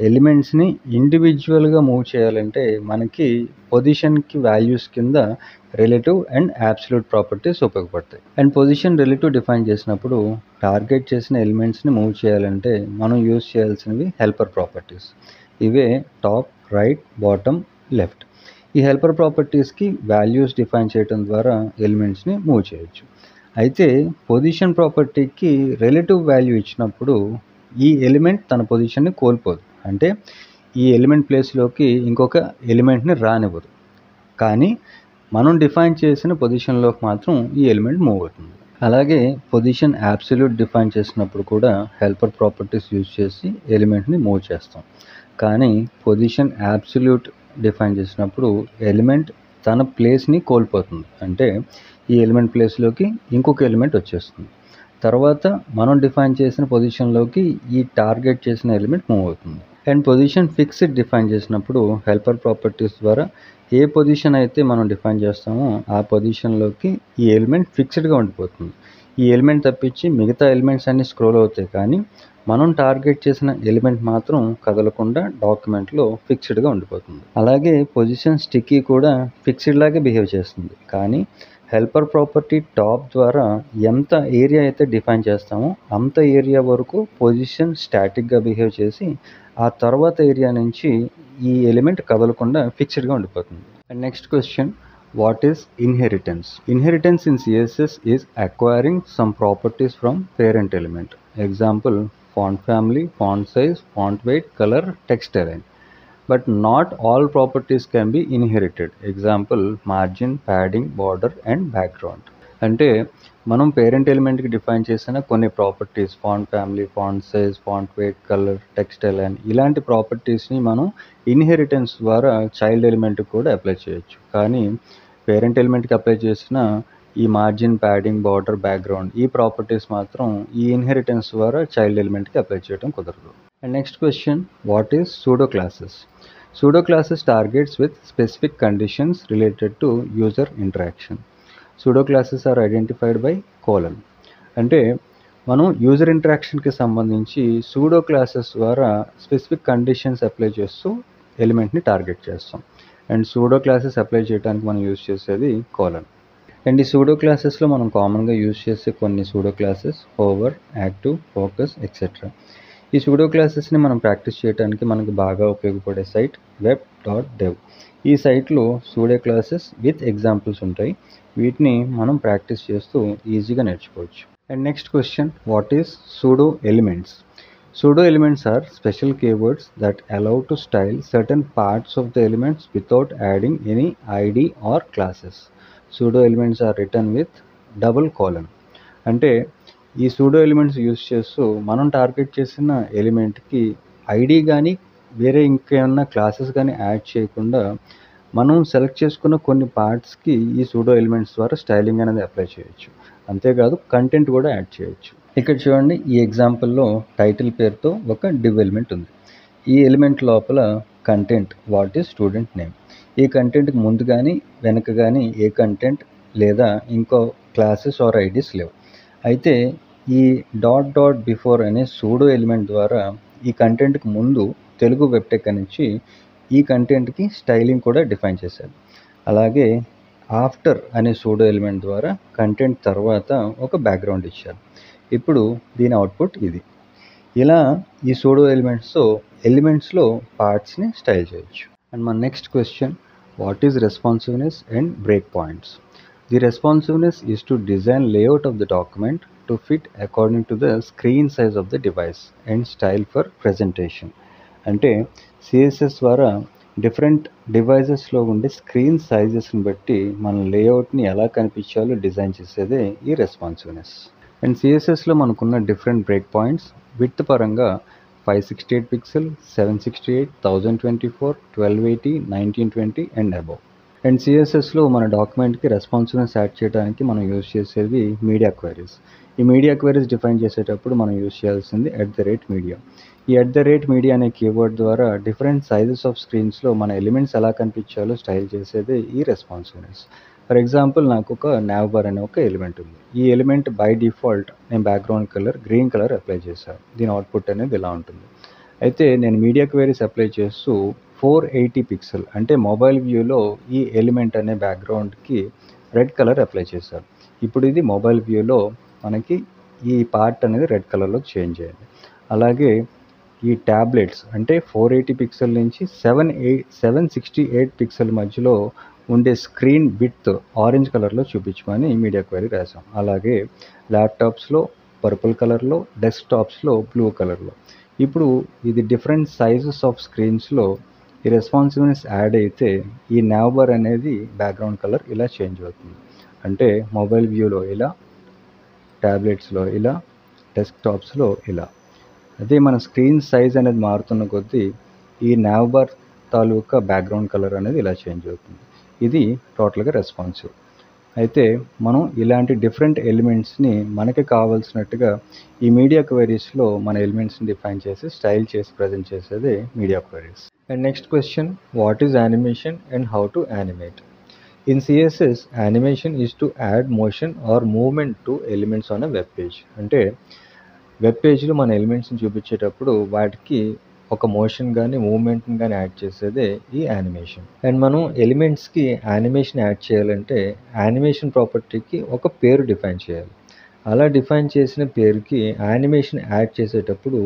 ఎలిమెంట్స్ని ఇండివిజువల్గా మూవ్ చేయాలంటే మనకి పొజిషన్కి వాల్యూస్ కింద రిలేటివ్ అండ్ అబ్సల్యూట్ ప్రాపర్టీస్ ఉపయోగపడతాయి. అండ్ పొజిషన్ రిలేటివ్ డిఫైన్ చేసినప్పుడు టార్గెట్ చేసిన ఎలిమెంట్స్ని మూవ్ చేయాలంటే మనం యూజ్ చేయాల్సినవి హెల్పర్ ప్రాపర్టీస్. ఇవే టాప్, రైట్, బాటమ్, లెఫ్ట్. ఈ హెల్పర్ ప్రాపర్టీస్కి వాల్యూస్ డిఫైన్ చేయడం ద్వారా ఎలిమెంట్స్ని మూవ్ చేయొచ్చు. అయితే పొజిషన్ ప్రాపర్టీకి రిలేటివ్ వాల్యూ ఇచ్చినప్పుడు ఈ ఎలిమెంట్ తన పొజిషన్ని కోల్పోదు. అంటే ఈ ఎలిమెంట్ ప్లేస్లోకి ఇంకొక ఎలిమెంట్ని రానివ్వదు. కానీ మనం డిఫైన్ చేసిన పొజిషన్లోకి మాత్రం ఈ ఎలిమెంట్ మూవ్ అవుతుంది. అలాగే పొజిషన్ అబ్సల్యూట్ డిఫైన్ చేసినప్పుడు కూడా హెల్పర్ ప్రాపర్టీస్ యూజ్ చేసి ఎలిమెంట్ని మూవ్ చేస్తాం. కానీ పొజిషన్ అబ్సల్యూట్ డిఫైన్ చేసినప్పుడు ఎలిమెంట్ తన ప్లేస్ని కోల్పోతుంది. అంటే ఈ ఎలిమెంట్ ప్లేస్లోకి ఇంకొక ఎలిమెంట్ వచ్చేస్తుంది. తర్వాత మనం డిఫైన్ చేసిన పొజిషన్లోకి ఈ టార్గెట్ చేసిన ఎలిమెంట్ మూవ్ అవుతుంది. అండ్ పొజిషన్ ఫిక్స్డ్ డిఫైన్ చేసినప్పుడు హెల్పర్ ప్రాపర్టీస్ ద్వారా ఏ పొజిషన్ అయితే మనం డిఫైన్ చేస్తామో ఆ పొజిషన్లోకి ఈ ఎలిమెంట్ ఫిక్స్డ్గా ఉండిపోతుంది. ఈ ఎలిమెంట్ తప్పించి మిగతా ఎలిమెంట్స్ అన్నీ స్క్రోల్ అవుతాయి, కానీ మనం టార్గెట్ చేసిన ఎలిమెంట్ మాత్రం కదలకుండా డాక్యుమెంట్లో ఫిక్స్డ్గా ఉండిపోతుంది. అలాగే పొజిషన్ స్టిక్కీ కూడా ఫిక్స్డ్ లాగే బిహేవ్ చేస్తుంది. కానీ హెల్పర్ ప్రాపర్టీ టాప్ ద్వారా ఎంత ఏరియా అయితే డిఫైన్ చేస్తామో అంత ఏరియా వరకు పొజిషన్ స్టాటిక్గా బిహేవ్ చేసి ఆ తర్వాత ఏరియా నుంచి ఈ ఎలిమెంట్ కదలకుండా ఫిక్స్డ్గా ఉండిపోతుంది. And next question, what is inheritance? Inheritance in CSS is acquiring some properties from parent element. Example, font family, font size, font weight, color, text align. But not all properties can be inherited. Example, margin, padding, border and background. అంటే మనం parent ఎలిమెంట్కి define చేసిన కొన్ని properties, font family, font size, font wait, colour, text align, ఇలాంటి ప్రాపర్టీస్ని మనం inheritance ద్వారా child ఎలిమెంట్కి కూడా apply చేయొచ్చు. కానీ పేరెంట్ ఎలిమెంట్కి అప్లై చేసిన ఈ మార్జిన్, ప్యాడింగ్, బార్డర్, బ్యాక్గ్రౌండ్ ఈ ప్రాపర్టీస్ మాత్రం ఈ ఇన్హెరిటెన్స్ ద్వారా చైల్డ్ ఎలిమెంట్కి అప్లై చేయడం కుదరదు. And next question, what is pseudo classes? Pseudo classes targets with specific conditions related to user interaction. Pseudo classes are identified by colon. అంటే మనం user ఇంటరాక్షన్కి సంబంధించి pseudo classes ద్వారా స్పెసిఫిక్ కండిషన్స్ అప్లై చేస్తూ ఎలిమెంట్ని target చేస్తాం. And pseudo classes apply చేయడానికి మనం use చేసేది colon. And ఈ సూడో క్లాసెస్లో మనం కామన్గా యూజ్ చేసే కొన్ని pseudo classes hover, active, focus etcetera. ఈ సూడో క్లాసెస్ని మనం ప్రాక్టీస్ చేయడానికి మనకు బాగా ఉపయోగపడే సైట్ web.dev. ఈ సైట్లో సూడో క్లాసెస్ విత్ ఎగ్జాంపుల్స్ ఉంటాయి. వీటిని మనం ప్రాక్టీస్ చేస్తూ ఈజీగా నేర్చుకోవచ్చు. And next question, what is pseudo elements? Pseudo elements are special keywords that allow to style certain parts of the elements without adding any ID or classes. Pseudo elements are written with double colon. అంటే ఈ pseudo elements use చేస్తూ మనం target చేసిన ఎలిమెంట్కి ID కానీ వేరే ఇంకేమన్నా classes కానీ add చేయకుండా మనం సెలెక్ట్ చేసుకున్న కొన్ని పార్ట్స్కి ఈ సూడో ఎలిమెంట్స్ ద్వారా స్టైలింగ్ అనేది అప్లై చేయొచ్చు. అంతేకాదు కంటెంట్ కూడా యాడ్ చేయొచ్చు. ఇక్కడ చూడండి, ఈ ఎగ్జాంపుల్లో టైటిల్ పేరుతో ఒక డివ్ ఎలిమెంట్ ఉంది. ఈ ఎలిమెంట్ లోపల content what is student name. ఈ కంటెంట్కి ముందు కానీ వెనక కానీ ఏ కంటెంట్ లేదా ఇంకో క్లాసెస్ ఆర్ ఐడీస్ లేవు. అయితే ఈ డాట్ డాట్ బిఫోర్ అనే సూడో ఎలిమెంట్ ద్వారా ఈ కంటెంట్కి ముందు తెలుగు వెబ్టెక్ నుంచి ఈ కంటెంట్కి స్టైలింగ్ కూడా డిఫైన్ చేశారు. అలాగే ఆఫ్టర్ అనే సూడో ఎలిమెంట్ ద్వారా కంటెంట్ తర్వాత ఒక బ్యాక్గ్రౌండ్ ఇచ్చారు. ఇప్పుడు దీని అవుట్పుట్ ఇది. ఇలా ఈ సూడో ఎలిమెంట్స్లో పార్ట్స్ని స్టైల్ చేయొచ్చు. అండ్ మన next question, what is responsiveness and break points. The responsiveness is to design layout of the document to fit according to the screen size of the device and style for presentation. అంటే CSS ద్వారా different డివైజెస్లో ఉండే screen సైజెస్ని బట్టి మన లేఅవుట్ని ఎలా కనిపించాలో design చేసేదే ఈ responsiveness. And సిఎస్ఎస్లో మనకున్న different break points width పరంగా 568 పిక్సెల్, 768, 1024, 1280, 1920 అండ్ అబవ్. అండ్ సిఎస్ఎస్లో మన డాక్యుమెంట్కి రెస్పాన్సివ్నెస్ యాడ్ చేయడానికి మనం యూజ్ చేసేది మీడియా క్వైరీస్. ఈ మీడియా క్వైరీస్ డిఫైన్ చేసేటప్పుడు మనం యూజ్ చేయాల్సింది @media. ఈ @media అనే కీవర్డ్ ద్వారా డిఫరెంట్ సైజెస్ ఆఫ్ స్క్రీన్స్లో మన ఎలిమెంట్స్ ఎలా కనిపించాలో స్టైల్ చేసేదే ఈ రెస్పాన్సివ్నెస్. ఫర్ ఎగ్జాంపుల్, నాకు ఒక nav bar అనే ఒక ఎలిమెంట్ ఉంది. ఈ ఎలిమెంట్ బై డిఫాల్ట్ నేను background colour green colour apply చేశాను. దీని అవుట్పుట్ అనేది ఇలా ఉంటుంది. అయితే నేను మీడియా క్వైరీస్ అప్లై చేస్తూ 480 పిక్సెల్ అంటే మొబైల్ వ్యూలో ఈ ఎలిమెంట్ అనే బ్యాక్గ్రౌండ్కి రెడ్ కలర్ అప్లై చేశాను. ఇప్పుడు ఇది మొబైల్ వ్యూలో మనకి ఈ పార్ట్ అనేది రెడ్ కలర్లోకి చేంజ్ అయ్యింది. అలాగే ఈ ట్యాబ్లెట్స్ అంటే 480 పిక్సెల్ నుంచి 768 పిక్సెల్ మధ్యలో ఉండే స్క్రీన్ విడ్త్ ఆరెంజ్ కలర్లో చూపించమని మీడియా క్వైరీ రాసాం. అలాగే ల్యాప్టాప్స్లో పర్పుల్ కలర్లో, డెస్క్టాప్స్లో బ్లూ కలర్లో. ఇప్పుడు ఇది డిఫరెంట్ సైజెస్ ఆఫ్ స్క్రీన్స్లో ఈ రెస్పాన్సివ్నెస్ యాడ్ అయితే ఈ nav bar అనేది బ్యాక్గ్రౌండ్ కలర్ ఇలా చేంజ్ అవుతుంది. అంటే మొబైల్ వ్యూలో ఇలా, ట్యాబ్లెట్స్లో ఇలా, డెస్క్టాప్స్లో ఇలా. అదే మన స్క్రీన్ సైజ్ అనేది మారుతున్న కొద్దీ ఈ nav bar తాలూకా బ్యాక్గ్రౌండ్ కలర్ అనేది ఇలా చేంజ్ అవుతుంది. ఇది టోటల్గా రెస్పాన్సివ్. అయితే మనం ఇలాంటి డిఫరెంట్ ఎలిమెంట్స్ని మనకి కావాల్సినట్టుగా ఈ మీడియా క్వైరీస్లో మన ఎలిమెంట్స్ని డిఫైన్ చేసి స్టైల్ చేసి ప్రజెంట్ చేసేదే media queries. And next question, what is animation and how to animate. In CSS animation is to add motion are movement to elements on a web page. అంటే web పేజ్లో మన ఎలిమెంట్స్ని చూపించేటప్పుడు వాటికి ఒక motion కానీ మూవ్మెంట్ని కానీ add చేసేదే ఈ యానిమేషన్. అండ్ మనం ఎలిమెంట్స్కి యానిమేషన్ యాడ్ చేయాలంటే యానిమేషన్ ప్రాపర్టీకి ఒక పేరు డిఫైన్ చేయాలి. అలా డిఫైన్ చేసిన పేరుకి యానిమేషన్ యాడ్ చేసేటప్పుడు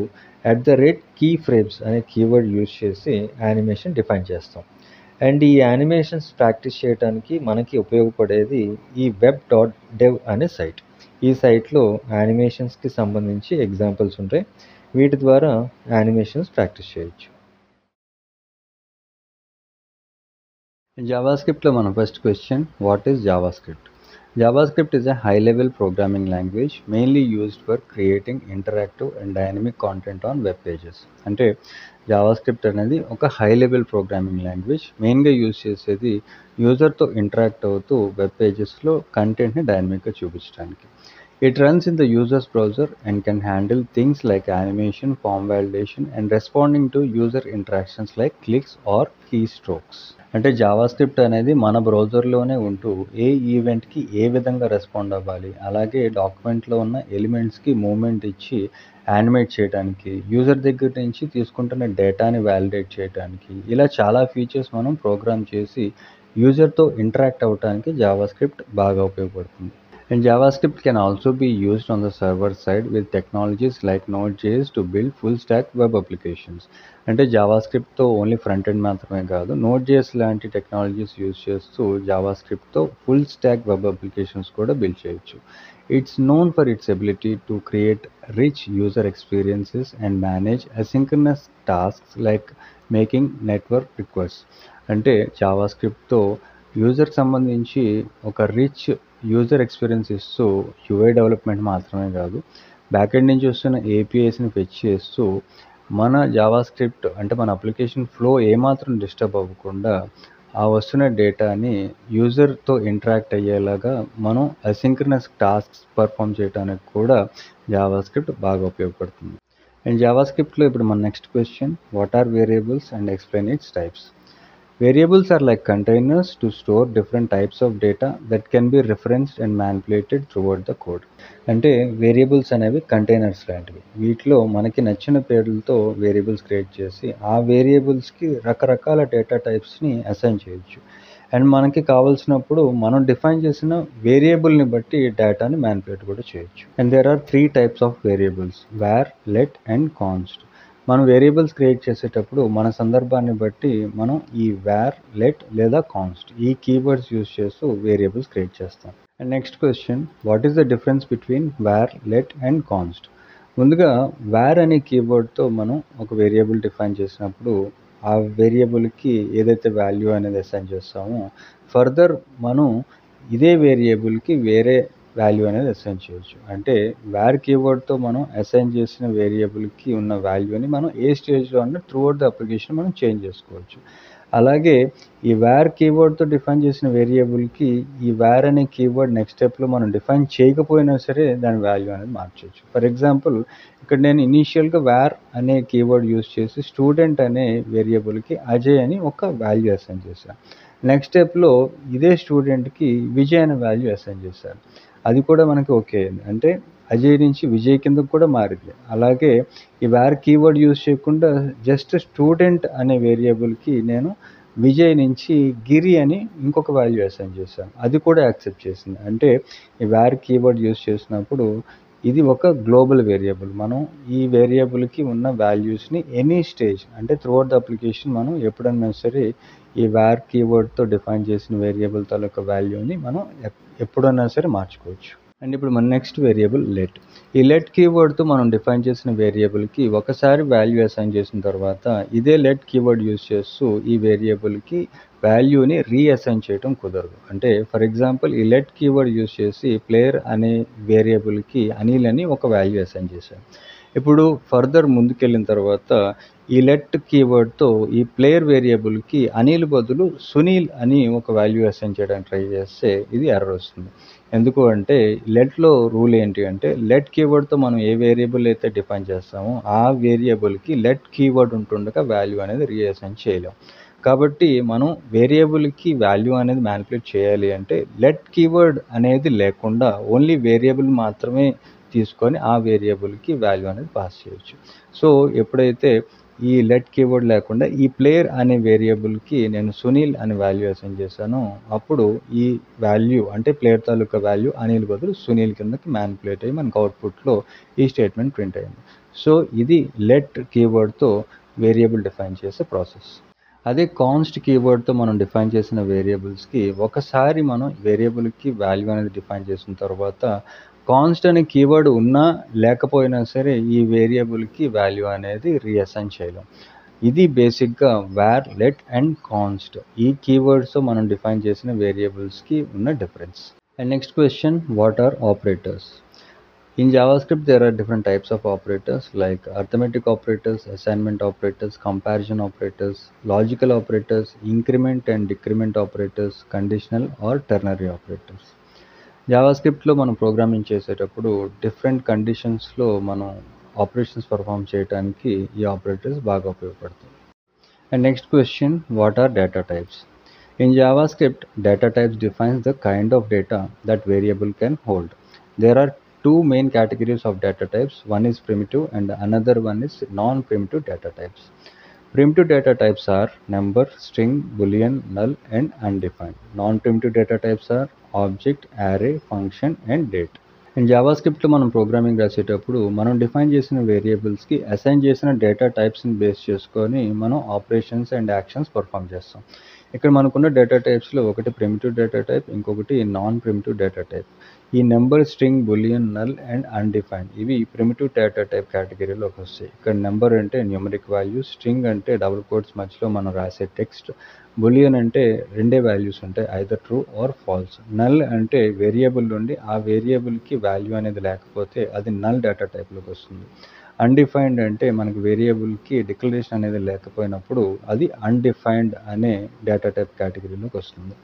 @keyframes అనే కీవర్డ్ యూజ్ చేసి యానిమేషన్ డిఫైన్ చేస్తాం. అండ్ ఈ యానిమేషన్స్ ప్రాక్టీస్ చేయడానికి మనకి ఉపయోగపడేది ఈ web.dev అనే సైట్. ఈ సైట్లో యానిమేషన్స్కి సంబంధించి ఎగ్జాంపుల్స్ ఉంటాయి. వీటి ద్వారా యానిమేషన్స్ ప్రాక్టీస్ చేయొచ్చు. జావాస్క్రిప్ట్లో మన first question, what is JavaScript. JavaScript is a high-level programming language mainly used for creating interactive and dynamic content on web pages. అంటే జావాస్క్రిప్ట్ అనేది ఒక హై లెవెల్ ప్రోగ్రామింగ్ లాంగ్వేజ్. మెయిన్గా యూజ్ చేసేది యూజర్తో ఇంటరాక్ట్ అవుతూ web పేజెస్లో కంటెంట్ని డైనమిక్గా చూపించడానికి. It runs in the user's browser and can handle things like animation, form validation, and responding to user interactions like clicks or keystrokes. అంటే JavaScript అనేది మన బ్రౌజర్లోనే ఉంటూ ఏ ఈవెంట్కి ఏ విధంగా రెస్పాండ్ అవ్వాలి, అలాగే డాక్యుమెంట్లో ఉన్న ఎలిమెంట్స్కి మూమెంట్ ఇచ్చి యానిమేట్ చేయడానికి, యూజర్ దగ్గర నుంచి తీసుకుంటున్న డేటాని వ్యాలిడేట్ చేయడానికి, ఇలా చాలా ఫీచర్స్ మనం ప్రోగ్రామ్ చేసి యూజర్తో ఇంటరాక్ట్ అవ్వడానికి జావాస్క్రిప్ట్ బాగా ఉపయోగపడుతుంది. And JavaScript can also be used on the server side with technologies like Node.js to build full stack web applications. అంటే జావాస్క్రిప్ట్తో ఓన్లీ ఫ్రంట్ ఎండ్ మాత్రమే కాదు, Node.js లాంటి టెక్నాలజీస్ యూజ్ చేస్తూ జావాస్క్రిప్ట్తో ఫుల్ స్టాక్ వెబ్ అప్లికేషన్స్ కూడా build చేయొచ్చు. It's known for it's ability to create rich user experiences and manage asynchronous tasks like making network request. అంటే జావాస్క్రిప్ట్తో యూజర్కి సంబంధించి ఒక రిచ్ యూజర్ ఎక్స్పీరియన్స్ ఇస్తూ యూఐ డెవలప్మెంట్ మాత్రమే కాదు, బ్యాకెండ్ నుంచి వస్తున్న ఏపీఐస్ని ఫెచ్ చేస్తూ మన జావాస్క్రిప్ట్ అంటే మన అప్లికేషన్ ఫ్లో ఏమాత్రం డిస్టర్బ్ అవ్వకుండా ఆ వస్తున్న డేటాని యూజర్తో ఇంటరాక్ట్ అయ్యేలాగా మనం అసింక్రనస్ టాస్క్స్ పర్ఫామ్ చేయడానికి కూడా జావాస్క్రిప్ట్ బాగా ఉపయోగపడుతుంది. అండ్ జావాస్క్రిప్ట్లో ఇప్పుడు మన next question, what are variables and explain its types. Variables are like containers to store different types of data that can be referenced and manipulated throughout the code. అంటే variables అనేవి containers లాంటివి. వీటిలో మనకి నచ్చిన పేర్లతో వేరియబుల్స్ క్రియేట్ చేసి ఆ వేరియబుల్స్కి రకరకాల డేటా టైప్స్ని అసైన్ చేయొచ్చు. అండ్ మనకి కావాల్సినప్పుడు మనం డిఫైన్ చేసిన వేరియబుల్ని బట్టి డేటాని మ్యానిపులేట్ కూడా చేయొచ్చు. And there are 3 types of variables, var, let and const. మనం వేరియబుల్స్ క్రియేట్ చేసేటప్పుడు మన సందర్భాన్ని బట్టి మనం ఈ var, let లేదా const ఈ కీవర్డ్స్ యూజ్ చేస్తూ వేరియబుల్స్ క్రియేట్ చేస్తాం. And next question, what is the difference between var, let and const. ముందుగా var అనే కీవర్డ్తో మనం ఒక వేరియబుల్ డిఫైన్ చేసినప్పుడు ఆ వేరియబుల్కి ఏదైతే వాల్యూ అనేది అసైన్ చేస్తామో ఫర్దర్ మనం ఇదే వేరియబుల్కి వేరే వాల్యూ అనేది అసైన్ చేయొచ్చు. అంటే var కీవర్డ్తో మనం అసైన్ చేసిన వేరియబుల్కి ఉన్న వాల్యూని మనం ఏ స్టేజ్లో అన్న త్రూఅవుట్ ద అప్లికేషన్ మనం చేంజ్ చేసుకోవచ్చు. అలాగే ఈ var కీవర్డ్తో డిఫైన్ చేసిన వేరియబుల్కి ఈ var అనే కీవర్డ్ నెక్స్ట్ స్టెప్లో మనం డిఫైన్ చేయకపోయినా సరే దాని వాల్యూ అనేది మార్చవచ్చు. ఫర్ ఎగ్జాంపుల్ ఇక్కడ నేను ఇనీషియల్గా var అనే కీవర్డ్ యూజ్ చేసి స్టూడెంట్ అనే వేరియబుల్కి అజయ్ అని ఒక వాల్యూ అసైన్ చేశాను. నెక్స్ట్ స్టెప్లో ఇదే స్టూడెంట్కి విజయ్ అనే వాల్యూ అసైన్ చేశాను. అది కూడా మనకి ఓకే అయింది. అంటే అజయ్ నుంచి విజయ్ కిందకు కూడా మారింది. అలాగే ఈ var కీవర్డ్ యూజ్ చేయకుండా జస్ట్ స్టూడెంట్ అనే వేరియబుల్కి నేను విజయ్ నుంచి గిరి అని ఇంకొక వాల్యూ అసైన్ చేశాను. అది కూడా యాక్సెప్ట్ చేసింది. అంటే ఈ var కీవర్డ్ యూజ్ చేసినప్పుడు ఇది ఒక గ్లోబల్ వేరియబుల్. మనం ఈ వేరియబుల్కి ఉన్న వాల్యూస్ని ఎనీ స్టేజ్ అంటే త్రూఅవుట్ ద అప్లికేషన్ మనం ఎప్పుడన్నా సరే ఈ var కీవర్డ్తో డిఫైన్ చేసిన వేరియబుల్ తాలూకా వాల్యూని మనం ఎప్పుడన్నా సరే మార్చుకోవచ్చు. అండ్ ఇప్పుడు మన నెక్స్ట్ వేరియబుల్ let. ఈ let కీవర్డ్తో మనం డిఫైన్ చేసిన వేరియబుల్కి ఒకసారి వాల్యూ అసైన్ చేసిన తర్వాత ఇదే let కీవర్డ్ యూజ్ చేస్తూ ఈ వేరియబుల్కి వాల్యూని రీఅసైన్ చేయడం కుదరదు. అంటే ఫర్ ఎగ్జాంపుల్ ఈ let కీవర్డ్ యూజ్ చేసి ప్లేయర్ అనే వేరియబుల్కి అనిల్ అని ఒక వాల్యూ అసైన్ చేశాను. ఇప్పుడు ఫర్దర్ ముందుకెళ్ళిన తర్వాత ఈ let కీవర్డ్తో ఈ ప్లేయర్ వేరియబుల్కి అనిల్ బదులు సునీల్ అని ఒక వాల్యూ అసైన్ చేయడానికి ట్రై చేస్తే ఇది ఎర్రర్ వస్తుంది. ఎందుకు అంటే లెట్లో రూల్ ఏంటి అంటే let కీవర్డ్తో మనం ఏ వేరియబుల్ అయితే డిఫైన్ చేస్తామో ఆ వేరియబుల్కి let కీవర్డ్ ఉంటుండగా వాల్యూ అనేది రీఅసైన్ చేయలేం. కాబట్టి మనం వేరియబుల్కి వాల్యూ అనేది మ్యానిపులేట్ చేయాలి అంటే let కీవర్డ్ అనేది లేకుండా ఓన్లీ వేరియబుల్ మాత్రమే తీసుకొని ఆ వేరియబుల్కి వాల్యూ అనేది పాస్ చేయొచ్చు. సో ఎప్పుడైతే ఈ let కీవర్డ్ లేకుండా ఈ ప్లేయర్ అనే వేరియబుల్కి నేను సునీల్ అనే వాల్యూ అసైన్ చేశాను, అప్పుడు ఈ వాల్యూ అంటే ప్లేయర్ తాలూకా వాల్యూ అనిల్ బదులు సునీల్ కిందకి మ్యానిపులేట్ అయ్యి మనకు అవుట్పుట్లో ఈ స్టేట్మెంట్ ప్రింట్ అయింది. సో ఇది let కీవర్డ్తో వేరియబుల్ డిఫైన్ చేసే ప్రాసెస్. అదే కాన్స్ట్ కీవర్డ్తో మనం డిఫైన్ చేసిన వేరియబుల్స్కి ఒకసారి మనం వేరియబుల్కి వాల్యూ అనేది డిఫైన్ చేసిన తర్వాత కాన్స్ట్ అనే కీవర్డ్ ఉన్నా లేకపోయినా సరే ఈ వేరియబుల్కి వాల్యూ అనేది రీఅసైన్ చేయలేం. ఇది బేసిక్గా var, let అండ్ కాన్స్ట్ ఈ కీవర్డ్స్తో మనం డిఫైన్ చేసిన వేరియబుల్స్కి ఉన్న difference. And next question, what are operators? In JavaScript, there are different types of operators like arithmetic operators, assignment operators, comparison operators, logical operators, increment and decrement operators, conditional or ternary operators. జావాస్క్రిప్ట్లో మనం programming చేసేటప్పుడు different కండిషన్స్లో మనం operations perform చేయడానికి ఈ operators బాగా ఉపయోగపడతాయి. And next question, what are data types? In JavaScript, data types defines the kind of data that variable can hold. There are two main categories of data types. One is primitive and another one is non-primitive data types. Primitive data types are number, string, boolean, null and undefined. Non-primitive data types are object, array, function and date. In జావాస్క్రిప్ట్లో మనం programming రాసేటప్పుడు మనం define చేసిన వేరియబుల్స్కి assign చేసిన data టైప్స్ని base చేసుకొని మనం operations and actions perform చేస్తాం. ఇక్కడ మనకున్న డేటా టైప్స్లో ఒకటి ప్రిమిటివ్ డేటా టైప్, ఇంకొకటి నాన్ ప్రిమిటివ్ డేటా టైప్. ఈ number, string, boolean, null and undefined ఇవి ప్రిమిటివ్ డేటా టైప్ కేటగిరీలోకి వస్తాయి. ఇక్కడ నెంబర్ అంటే న్యూమరిక్ వాల్యూ, స్ట్రింగ్ అంటే డబుల్ కోట్స్ మధ్యలో మనం రాసే టెక్స్ట్, బులియన్ అంటే రెండే వాల్యూస్ ఉంటాయి, either true or false. Null అంటే వేరియబుల్ నుండి ఆ వేరియబుల్కి వాల్యూ అనేది లేకపోతే అది నల్ డేటా టైప్లోకి వస్తుంది. అన్డిఫైన్డ్ అంటే మనకి వేరియబుల్కి డిక్లరేషన్ అనేది లేకపోయినప్పుడు అది అన్డిఫైన్డ్ అనే డేటా టైప్ కేటగిరీలోకి వస్తుంది.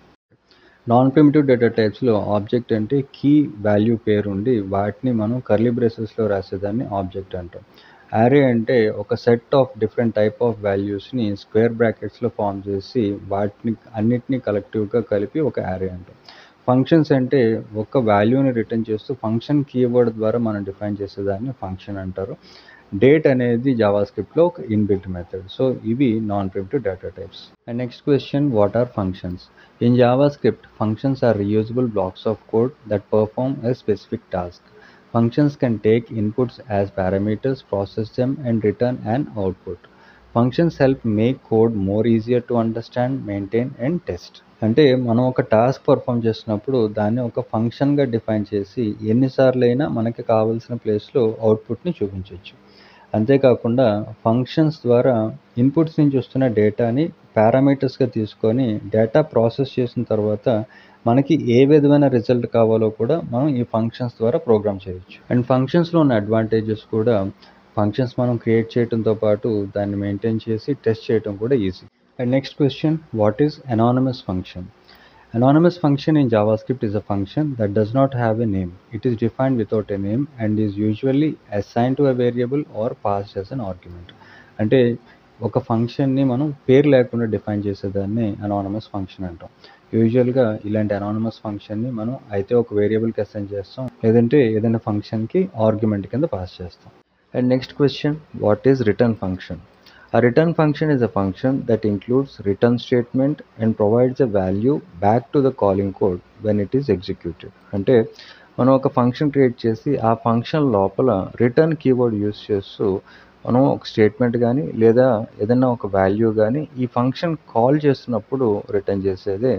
నాన్ ప్రిమిటివ్ డేటా టైప్స్లో ఆబ్జెక్ట్ అంటే కీ వాల్యూ పేరు ఉండి వాటిని మనం కర్లీ బ్రేసెస్లో రాసేదాన్ని ఆబ్జెక్ట్ అంటాం. యారే అంటే ఒక set of different type of వాల్యూస్ని స్క్వేర్ బ్రాకెట్స్లో ఫామ్ చేసి వాటిని అన్నిటినీ కలెక్టివ్గా కలిపి ఒక యారే అంటాం. ఫంక్షన్స్ అంటే ఒక వాల్యూని రిటర్న్ చేస్తూ ఫంక్షన్ కీవర్డ్ ద్వారా మనం డిఫైన్ చేసేదాన్ని ఫంక్షన్ అంటారు. డేట్ అనేది జావాస్క్రిప్ట్లో ఒక ఇన్బిల్ట్ మెథడ్. సో ఇవి non primitive data types. And next question, what are functions? In JavaScript, functions are reusable blocks of code that perform a specific task. Functions can take inputs as parameters, process them, and return an output. Functions help make code more easier to understand, maintain, and test. అంటే మనం ఒక task perform చేస్తున్నప్పుడు దాన్ని ఒక ఫంక్షన్గా define చేసి ఎన్నిసార్లు అయినా మనకి కావాల్సిన ప్లేస్లో అవుట్పుట్ని చూపించవచ్చు. అంతేకాకుండా ఫంక్షన్స్ ద్వారా ఇన్పుట్స్ నుంచి వస్తున్న డేటాని పారామీటర్స్గా తీసుకొని డేటా ప్రాసెస్ చేసిన తర్వాత మనకి ఏ విధమైన రిజల్ట్ కావాలో కూడా మనం ఈ ఫంక్షన్స్ ద్వారా ప్రోగ్రామ్ చేయొచ్చు. అండ్ ఫంక్షన్స్లో ఉన్న అడ్వాంటేజెస్ కూడా, ఫంక్షన్స్ మనం క్రియేట్ చేయడంతో పాటు దాన్ని మెయింటైన్ చేసి టెస్ట్ చేయడం కూడా easy. And next question, what is anonymous function? Anonymous function in JavaScript is a function that does not have a name. It is defined without a name and is usually assigned to a variable or passed as an argument. అంటే ఒక ఫంక్షన్ని మనం పేరు లేకుండా define చేసేదాన్ని anonymous function అంటాం. యూజువల్గా ఇలాంటి అనానమస్ ఫంక్షన్ని మనం అయితే ఒక వేరియబుల్కి అసైన్ చేస్తాం, లేదంటే ఏదైనా ఫంక్షన్కి ఆర్గ్యుమెంట్ కింద పాస్ చేస్తాం. And next question, what is return function? A return function is a function that includes return statement and provides a value back to the calling code when it is executed. అంటే మనం ఒక function create చేసి ఆ function లోపల return keyword use చేస్తూ మనం ఒక statement కానీ లేదా ఏదైనా ఒక వాల్యూ కానీ ఈ ఫంక్షన్ కాల్ చేస్తున్నప్పుడు రిటర్న్ చేసేదే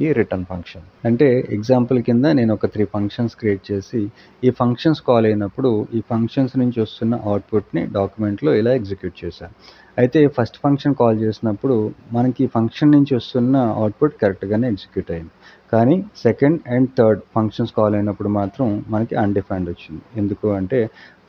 ఈ రిటర్న్ ఫంక్షన్. అంటే ఎగ్జాంపుల్ కింద నేను ఒక 3 ఫంక్షన్స్ క్రియేట్ చేసి ఈ ఫంక్షన్స్ కాల్ అయినప్పుడు ఈ ఫంక్షన్స్ నుంచి వస్తున్న అవుట్పుట్ని డాక్యుమెంట్లో ఇలా ఎగ్జిక్యూట్ చేశాను. అయితే ఫస్ట్ ఫంక్షన్ కాల్ చేసినప్పుడు మనకి ఈ ఫంక్షన్ నుంచి వస్తున్న అవుట్పుట్ కరెక్ట్గానే ఎగ్జిక్యూట్ అయింది. కానీ second and third functions call అయినప్పుడు మాత్రం మనకి అన్డిఫైన్డ్ వచ్చింది. ఎందుకు అంటే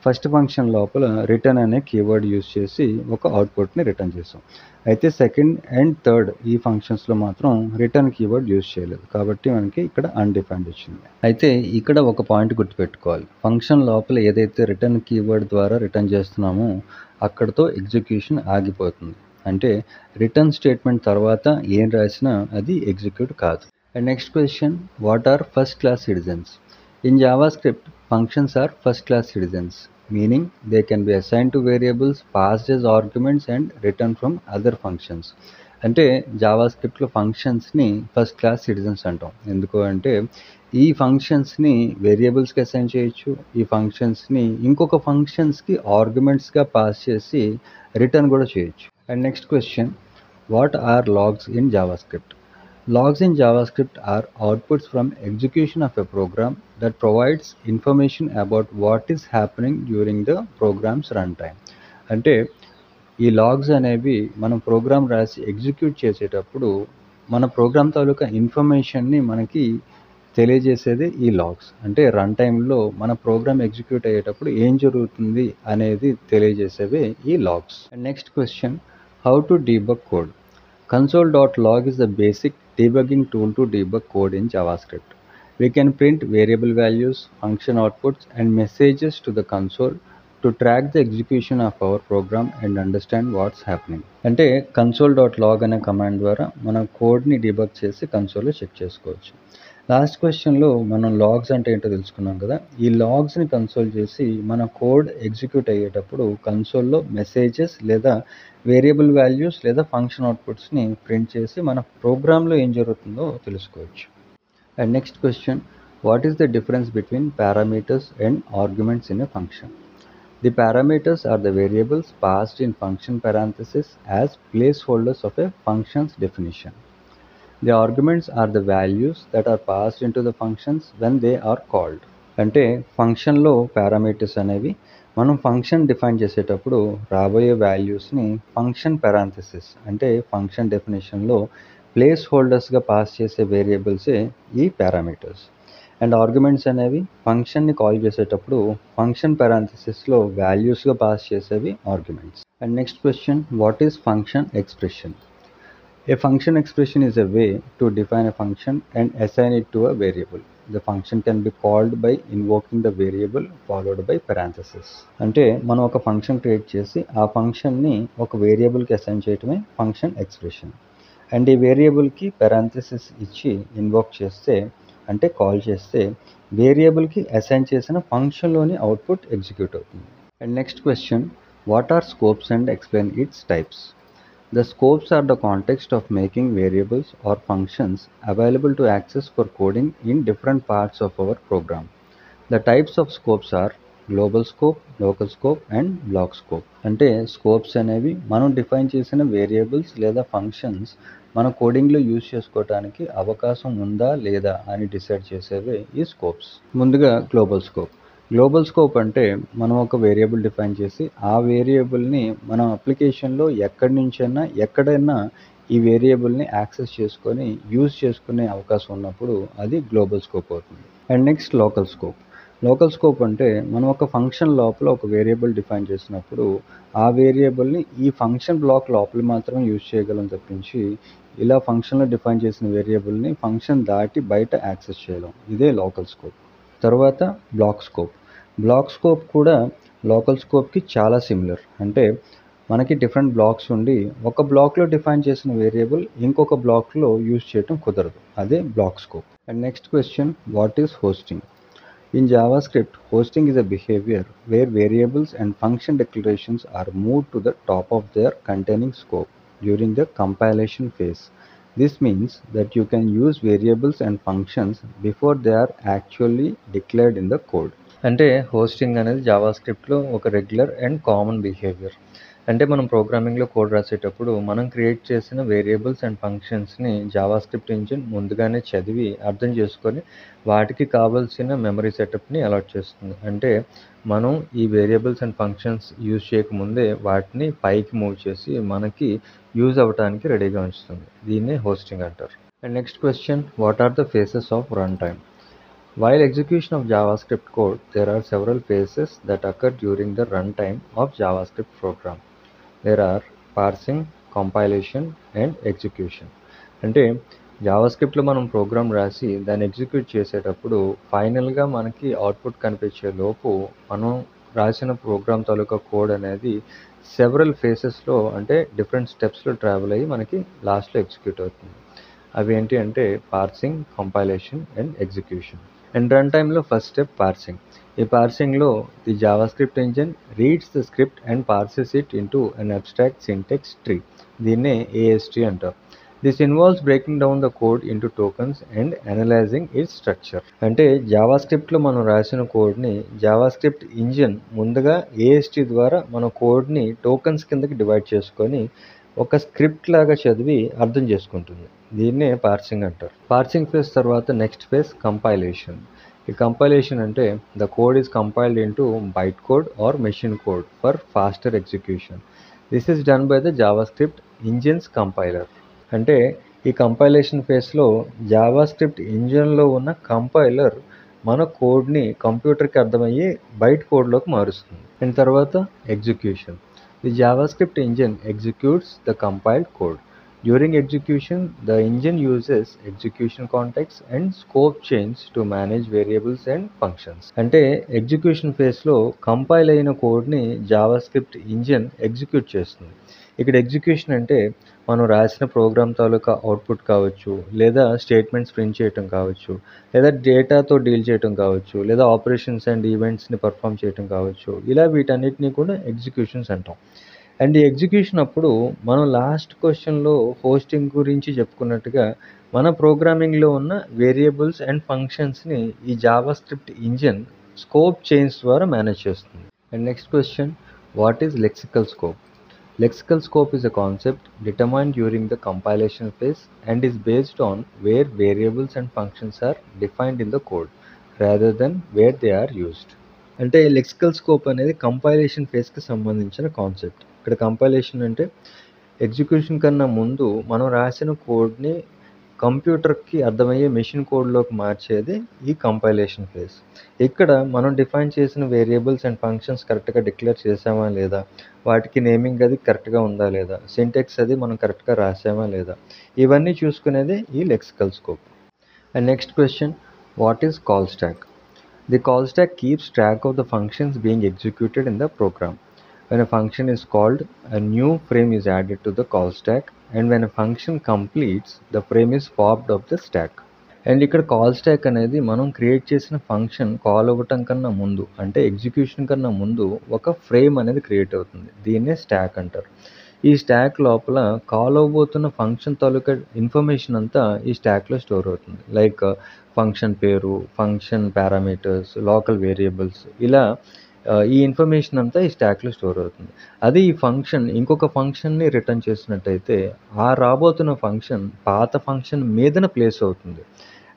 ఫస్ట్ ఫంక్షన్ లోపల రిటర్న్ అనే కీవర్డ్ యూజ్ చేసి ఒక అవుట్పుట్ని రిటర్న్ చేసాం. అయితే సెకండ్ అండ్ థర్డ్ ఈ ఫంక్షన్స్లో మాత్రం రిటర్న్ కీవర్డ్ యూజ్ చేయలేదు, కాబట్టి మనకి ఇక్కడ అన్డిఫైన్డ్ వచ్చింది. అయితే ఇక్కడ ఒక పాయింట్ గుర్తుపెట్టుకోవాలి, ఫంక్షన్ లోపల ఏదైతే రిటర్న్ కీవర్డ్ ద్వారా రిటర్న్ చేస్తున్నామో అక్కడితో ఎగ్జిక్యూషన్ ఆగిపోతుంది. అంటే రిటర్న్ స్టేట్మెంట్ తర్వాత ఏం రాసినా అది ఎగ్జిక్యూట్ కాదు. And next question, what are first class citizens? In JavaScript, functions are first-class citizens, meaning they can be assigned to variables, passed as arguments and returned from other functions. అంటే జావాస్క్రిప్ట్లో ఫంక్షన్స్ని first class citizens అంటాం. ఎందుకు అంటే ఈ ఫంక్షన్స్ని వేరియబుల్స్కి assign చేయొచ్చు, ఈ ఫంక్షన్స్ని ఇంకొక ఫంక్షన్స్కి ఆర్గ్యుమెంట్స్గా pass చేసి రిటర్న్ కూడా చేయొచ్చు. And next question, what are logs in JavaScript? Logs in JavaScript are outputs from execution of a program that provides information about what is happening during the program's runtime. అంటే ఈ logs అనేవి మనం programme రాసి execute చేసేటప్పుడు మన programme తాలూకా ఇన్ఫర్మేషన్ని మనకి తెలియజేసేది ఈ లాగ్స్. అంటే రన్ టైంలో మన ప్రోగ్రామ్ ఎగ్జిక్యూట్ అయ్యేటప్పుడు ఏం జరుగుతుంది అనేది తెలియజేసేవే ఈ logs. And next question, how to debug code? Console.log is the basic debugging tool to debug code in JavaScript. We can print variable values, function outputs, and messages to the console to track the execution of our program and understand what's happening. అంటే console.log అనే command ద్వారా మన కోడ్ని debug చేసి కన్సోల్లో check చేసుకోవచ్చు. Last క్వశ్చన్లో మనం logs అంటే ఏంటో తెలుసుకున్నాం కదా. ఈ లాగ్స్ని కన్సోల్ చేసి మన కోడ్ ఎగ్జిక్యూట్ అయ్యేటప్పుడు కన్సోల్లో మెసేజెస్ లేదా వేరియబుల్ వాల్యూస్ లేదా ఫంక్షన్ అవుట్పుట్స్ని ప్రింట్ చేసి మన ప్రోగ్రాంలో ఏం జరుగుతుందో తెలుసుకోవచ్చు. And next question, what is the difference between parameters and arguments in a function? The parameters are the variables passed in function parentheses as placeholders of a function's definition. The arguments are the values that are passed into the functions when they are called. అంటే ఫంక్షన్లో parameters అనేవి మనం function define చేసేటప్పుడు రాబోయే వాల్యూస్ని function parenthesis అంటే function డెఫినేషన్లో place హోల్డర్స్గా pass చేసే వేరియబుల్సే ఈ పారామీటర్స్. అండ్ ఆర్గ్యుమెంట్స్ అనేవి ఫంక్షన్ని కాల్ చేసేటప్పుడు ఫంక్షన్ పారాంథసిస్లో వాల్యూస్గా పాస్ చేసేవి arguments. And next question, what is function expression? A function expression is a way to define a function and assign it to a variable. The function can be called by invoking the variable followed by parenthesis. అంటే మనం ఒక function create చేసి ఆ ఫంక్షన్ని ఒక వేరియబుల్కి assign చేయటమే function expression. And ఈ వేరియబుల్కి parenthesis ఇచ్చి ఇన్వోక్ చేస్తే అంటే కాల్ చేస్తే వేరియబుల్కి అసైన్ చేసిన ఫంక్షన్లోని అవుట్పుట్ ఎగ్జిక్యూట్ అవుతుంది. And next question, what are scopes and explain its types? The scopes are the context of making variables or functions available to access for coding in different parts of our program. The types of scopes are global scope, local scope and block scope. అంటే scopes అనేవి మనం define చేసిన variables లేదా functions మన కోడింగ్లో use చేసుకోవడానికి అవకాశం ఉందా లేదా అని డిసైడ్ చేసేవే ఈ స్కోప్స్. ముందుగా గ్లోబల్ స్కోప్. గ్లోబల్ స్కోప్ అంటే మనం ఒక వేరియబుల్ డిఫైన్ చేసి ఆ వేరియబుల్ని మనం అప్లికేషన్లో ఎక్కడి నుంచైనా ఎక్కడైనా ఈ వేరియబుల్ని యాక్సెస్ చేసుకొని యూజ్ చేసుకునే అవకాశం ఉన్నప్పుడు అది గ్లోబల్ స్కోప్ అవుతుంది. And next local scope. Local scope అంటే మనం ఒక ఫంక్షన్ లోపల ఒక వేరియబుల్ డిఫైన్ చేసినప్పుడు ఆ వేరియబుల్ని ఈ ఫంక్షన్ బ్లాక్ లోపల మాత్రం యూజ్ చేయగలం తప్పించి ఇలా ఫంక్షన్లో డిఫైన్ చేసిన వేరియబుల్ని ఫంక్షన్ దాటి బయట యాక్సెస్ చేయలేం. ఇదే లోకల్ స్కోప్. తర్వాత బ్లాక్ స్కోప్. బ్లాక్ స్కోప్ కూడా లోకల్ స్కోప్కి చాలా సిమిలర్. అంటే మనకి డిఫరెంట్ బ్లాక్స్ ఉండి ఒక బ్లాక్లో డిఫైన్ చేసిన వేరియబుల్ ఇంకొక బ్లాక్లో యూజ్ చేయడం కుదరదు. అదే block scope. And next question, what is hosting? In JavaScript, hosting is a behavior where variables and function declarations are moved to the top of their containing scope during the compilation phase. This means that you can use variables and functions before they are actually declared in the code. అంటే hosting అనేది జావాస్క్రిప్ట్లో ఒక regular and common behaviour. అంటే మనం ప్రోగ్రామింగ్లో code రాసేటప్పుడు మనం create చేసిన variables and ఫంక్షన్స్ని JavaScript engine ముందుగానే చదివి అర్థం చేసుకొని వాటికి కావాల్సిన మెమరీ సెటప్ని అలాట్ చేస్తుంది. అంటే మనం ఈ వేరియబుల్స్ అండ్ ఫంక్షన్స్ యూజ్ చేయకముందే వాటిని పైకి మూవ్ చేసి మనకి యూజ్ అవ్వడానికి రెడీగా ఉంచుతుంది. దీన్నే హోస్టింగ్ అంటారు. And next question, what are the phases of run time? While execution of JavaScript code, there are several phases that occur during the runtime of JavaScript program. There are parsing, compilation and execution. అంటే జావాస్క్రిప్ట్లో మనం programme రాసి దాన్ని execute చేసేటప్పుడు ఫైనల్గా మనకి output కనిపించే లోపు మనం రాసిన ప్రోగ్రామ్ తాలూకా కోడ్ అనేది సెవరల్ ఫేసెస్లో అంటే డిఫరెంట్ స్టెప్స్లో ట్రావెల్ అయ్యి మనకి లాస్ట్లో ఎగ్జిక్యూట్ అవుతుంది. అవి ఏంటి అంటే parsing, compilation and execution. And run టైంలో ఫస్ట్ స్టెప్ పార్సింగ్. ఈ పార్సింగ్లో the JavaScript engine reads the script and parses it into an abstract syntax tree. దీన్నే AST అంటారు. This involves breaking down the code into tokens and analyzing its structure. అంటే జావాస్క్రిప్ట్లో మనం రాసిన కోడ్ని జావాస్క్రిప్ట్ ఇంజిన్ ముందుగా AST ద్వారా మన కోడ్ని టోకన్స్ కిందకి డివైడ్ చేసుకొని ఒక స్క్రిప్ట్ లాగా చదివి అర్థం చేసుకుంటుంది. దీన్నే పార్సింగ్ అంటారు. పార్సింగ్ ఫేజ్ తర్వాత నెక్స్ట్ ఫేజ్ కంపైలేషన్. ఈ కంపైలేషన్ అంటే the code is compiled into byte code or machine code for faster execution. This is done by the JavaScript engines compiler. అంటే ఈ కంపైలేషన్ ఫేజ్లో జావాస్క్రిప్ట్ ఇంజిన్లో ఉన్న కంపైలర్ మన కోడ్ని కంప్యూటర్కి అర్థమయ్యే బైట్ కోడ్లోకి మారుస్తుంది. అండ్ తర్వాత execution. The JavaScript engine executes the compiled code. During execution, the engine uses execution context and scope chains to manage variables and functions. అంటే ఎగ్జిక్యూషన్ ఫేజ్లో కంపైల్ అయిన కోడ్ని జావాస్క్రిప్ట్ ఇంజిన్ ఎగ్జిక్యూట్ చేస్తుంది. ఇక్కడ ఎగ్జిక్యూషన్ అంటే మనం రాసిన ప్రోగ్రామ్ తాలూకా అవుట్పుట్ కావచ్చు, లేదా స్టేట్మెంట్స్ ప్రింట్ చేయటం కావచ్చు, లేదా డేటాతో డీల్ చేయటం కావచ్చు, లేదా ఆపరేషన్స్ అండ్ ఈవెంట్స్ని పర్ఫామ్ చేయటం కావచ్చు. ఇలా వీటన్నిటిని కూడా ఎగ్జిక్యూషన్స్ అంటాం. అండ్ ఈ ఎగ్జిక్యూషన్ అప్పుడు మనం లాస్ట్ క్వశ్చన్లో హోస్టింగ్ గురించి చెప్పుకున్నట్టుగా మన ప్రోగ్రామింగ్లో ఉన్న వేరియబుల్స్ అండ్ ఫంక్షన్స్ని ఈ జావాస్క్రిప్ట్ ఇంజిన్ స్కోప్ చైన్స్ ద్వారా మేనేజ్ చేస్తుంది. And next question, what is lexical scope? Lexical scope is a concept determined during the compilation phase and is based on where variables and functions are defined in the code rather than where they are used. అంటే lexical scope అనేది compilation ఫేజ్కి సంబంధించిన concept. ఇక్కడ compilation అంటే execution కన్నా ముందు మనం రాసిన కోడ్ని కంప్యూటర్కి అర్థమయ్యే మెషిన్ కోడ్లోకి మార్చేది ఈ కంపైలేషన్ ఫేజ్. ఇక్కడ మనం డిఫైన్ చేసిన వేరియబుల్స్ అండ్ ఫంక్షన్స్ కరెక్ట్గా డిక్లేర్ చేసామా లేదా, వాటికి నేమింగ్ అది కరెక్ట్గా ఉందా లేదా, సింటాక్స్ అది మనం కరెక్ట్గా రాసామా లేదా, ఇవన్నీ చూసుకునేదే ఈ lexical scope. And next question, what is call stock? The call stack keeps track of the functions being executed in the program. When a function is called, a new frame is added to the call stack, and when a function completes, the frame is popped off the stack. And ఇక్కడ call stock అనేది మనం create చేసిన function call అవ్వటం కన్నా ముందు, అంటే execution కన్నా ముందు ఒక ఫ్రేమ్ అనేది క్రియేట్ అవుతుంది. దీన్నే స్టాక్ అంటారు. ఈ స్టాక్ లోపల కాల్ అవ్వబోతున్న ఫంక్షన్ తాలూకా ఇన్ఫర్మేషన్ అంతా ఈ స్టాక్లో స్టోర్ అవుతుంది. లైక్ ఫంక్షన్ పేరు, ఫంక్షన్ పారామీటర్స్, లోకల్ వేరియబుల్స్, ఇలా ఈ ఇన్ఫర్మేషన్ అంతా ఈ స్టాక్లో స్టోర్ అవుతుంది. అది ఈ ఫంక్షన్ ఇంకొక ఫంక్షన్ని రిటర్న్ చేసినట్టయితే ఆ రాబోతున్న ఫంక్షన్ పాత ఫంక్షన్ మీదన ప్లేస్ అవుతుంది.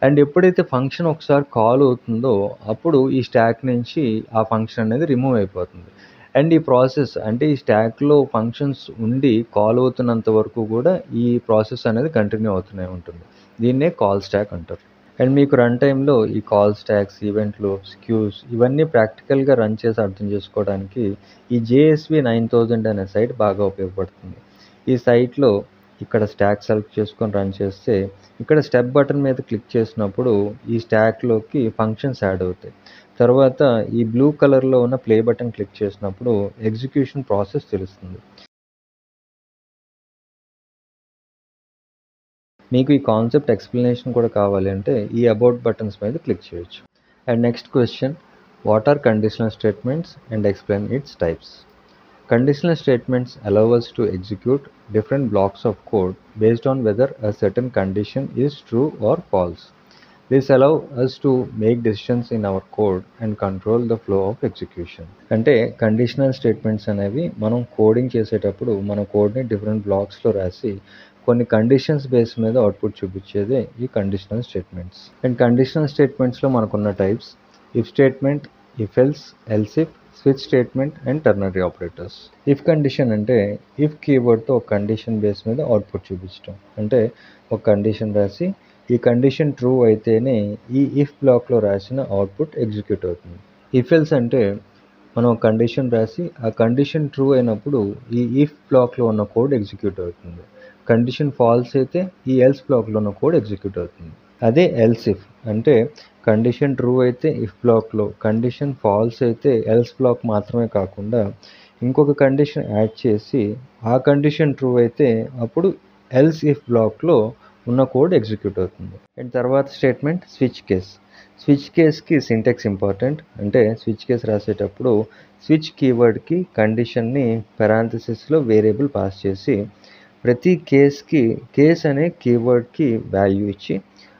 అండ్ ఎప్పుడైతే ఫంక్షన్ ఒకసారి కాల్ అవుతుందో అప్పుడు ఈ స్టాక్ నుంచి ఆ ఫంక్షన్ అనేది రిమూవ్ అయిపోతుంది. అండ్ ఈ ప్రాసెస్ అంటే ఈ స్టాక్లో ఫంక్షన్స్ ఉండి కాల్ అవుతున్నంత వరకు కూడా ఈ ప్రాసెస్ అనేది కంటిన్యూ అవుతూనే ఉంటుంది. దీన్నే కాల్ స్టాక్ అంటారు. అండ్ మీకు రన్ టైంలో ఈ call stacks, event loops, queues ఇవన్నీ ప్రాక్టికల్గా రన్ చేసి అర్థం చేసుకోవడానికి ఈ JSV 9000 అనే సైట్ బాగా ఉపయోగపడుతుంది. ఈ సైట్లో ఇక్కడ స్టాక్ సెలెక్ట్ చేసుకొని రన్ చేస్తే ఇక్కడ స్టెప్ బటన్ మీద క్లిక్ చేసినప్పుడు ఈ స్టాక్లోకి ఫంక్షన్స్ యాడ్ అవుతాయి. తర్వాత ఈ బ్లూ కలర్లో ఉన్న ప్లే బటన్ క్లిక్ చేసినప్పుడు ఎగ్జిక్యూషన్ ప్రాసెస్ తెలుస్తుంది. మీకు ఈ కాన్సెప్ట్ ఎక్స్ప్లెనేషన్ కూడా కావాలి అంటే ఈ అబౌట్ బటన్స్ మీద క్లిక్ చేయొచ్చు. And next question, what are conditional statements and explain its types? Conditional statements allow us to execute different blocks of code based on whether a certain condition is true or false. This allows us to make decisions in our code and control the flow of execution. అంటే conditional statements అనేవి మనం coding చేసేటప్పుడు మన కోడ్ని different బ్లాక్స్లో రాసి కొన్ని conditions base మీద అవుట్పుట్ చూపించేదే ఈ కండిషనల్ స్టేట్మెంట్స్. అండ్ కండిషనల్ స్టేట్మెంట్స్లో మనకున్న types if statement, if else, else if, switch statement and ternary operators. If condition అంటే ఇఫ్ కీవర్డ్తో ఒక కండిషన్ బేస్ మీద అవుట్పుట్ చూపించడం. అంటే ఒక కండిషన్ రాసి ఈ కండిషన్ ట్రూ అయితేనే ఈ ఇఫ్ బ్లాక్లో రాసిన అవుట్పుట్ ఎగ్జిక్యూట్ అవుతుంది. ఇఫ్ ఎల్స్ అంటే మనం ఒక కండిషన్ రాసి ఆ కండిషన్ ట్రూ అయినప్పుడు ఈ ఇఫ్ బ్లాక్లో ఉన్న కోడ్ ఎగ్జిక్యూట్ అవుతుంది. కండిషన్ ఫాల్స్ అయితే ఈ ఎల్స్ బ్లాక్లో ఉన్న కోడ్ ఎగ్జిక్యూట్ అవుతుంది. అదే ఎల్స్ ఇఫ్ అంటే కండిషన్ ట్రూ అయితే ఇఫ్ బ్లాక్లో, కండిషన్ ఫాల్స్ అయితే ఎల్స్ బ్లాక్ మాత్రమే కాకుండా ఇంకొక కండిషన్ యాడ్ చేసి ఆ కండిషన్ ట్రూ అయితే అప్పుడు ఎల్స్ ఇఫ్ బ్లాక్లో ఉన్న కోడ్ ఎగ్జిక్యూట్ అవుతుంది. అండ్ తర్వాత స్టేట్మెంట్ స్విచ్ కేస్. స్విచ్ కేస్కి సింటాక్స్ ఇంపార్టెంట్. అంటే స్విచ్ కేస్ రాసేటప్పుడు స్విచ్ కీవర్డ్కి కండిషన్ని పెరాంథసిస్లో వేరియబుల్ పాస్ చేసి ప్రతి కేస్కి కేస్ అనే కీవర్డ్కి వాల్యూ ఇచ్చి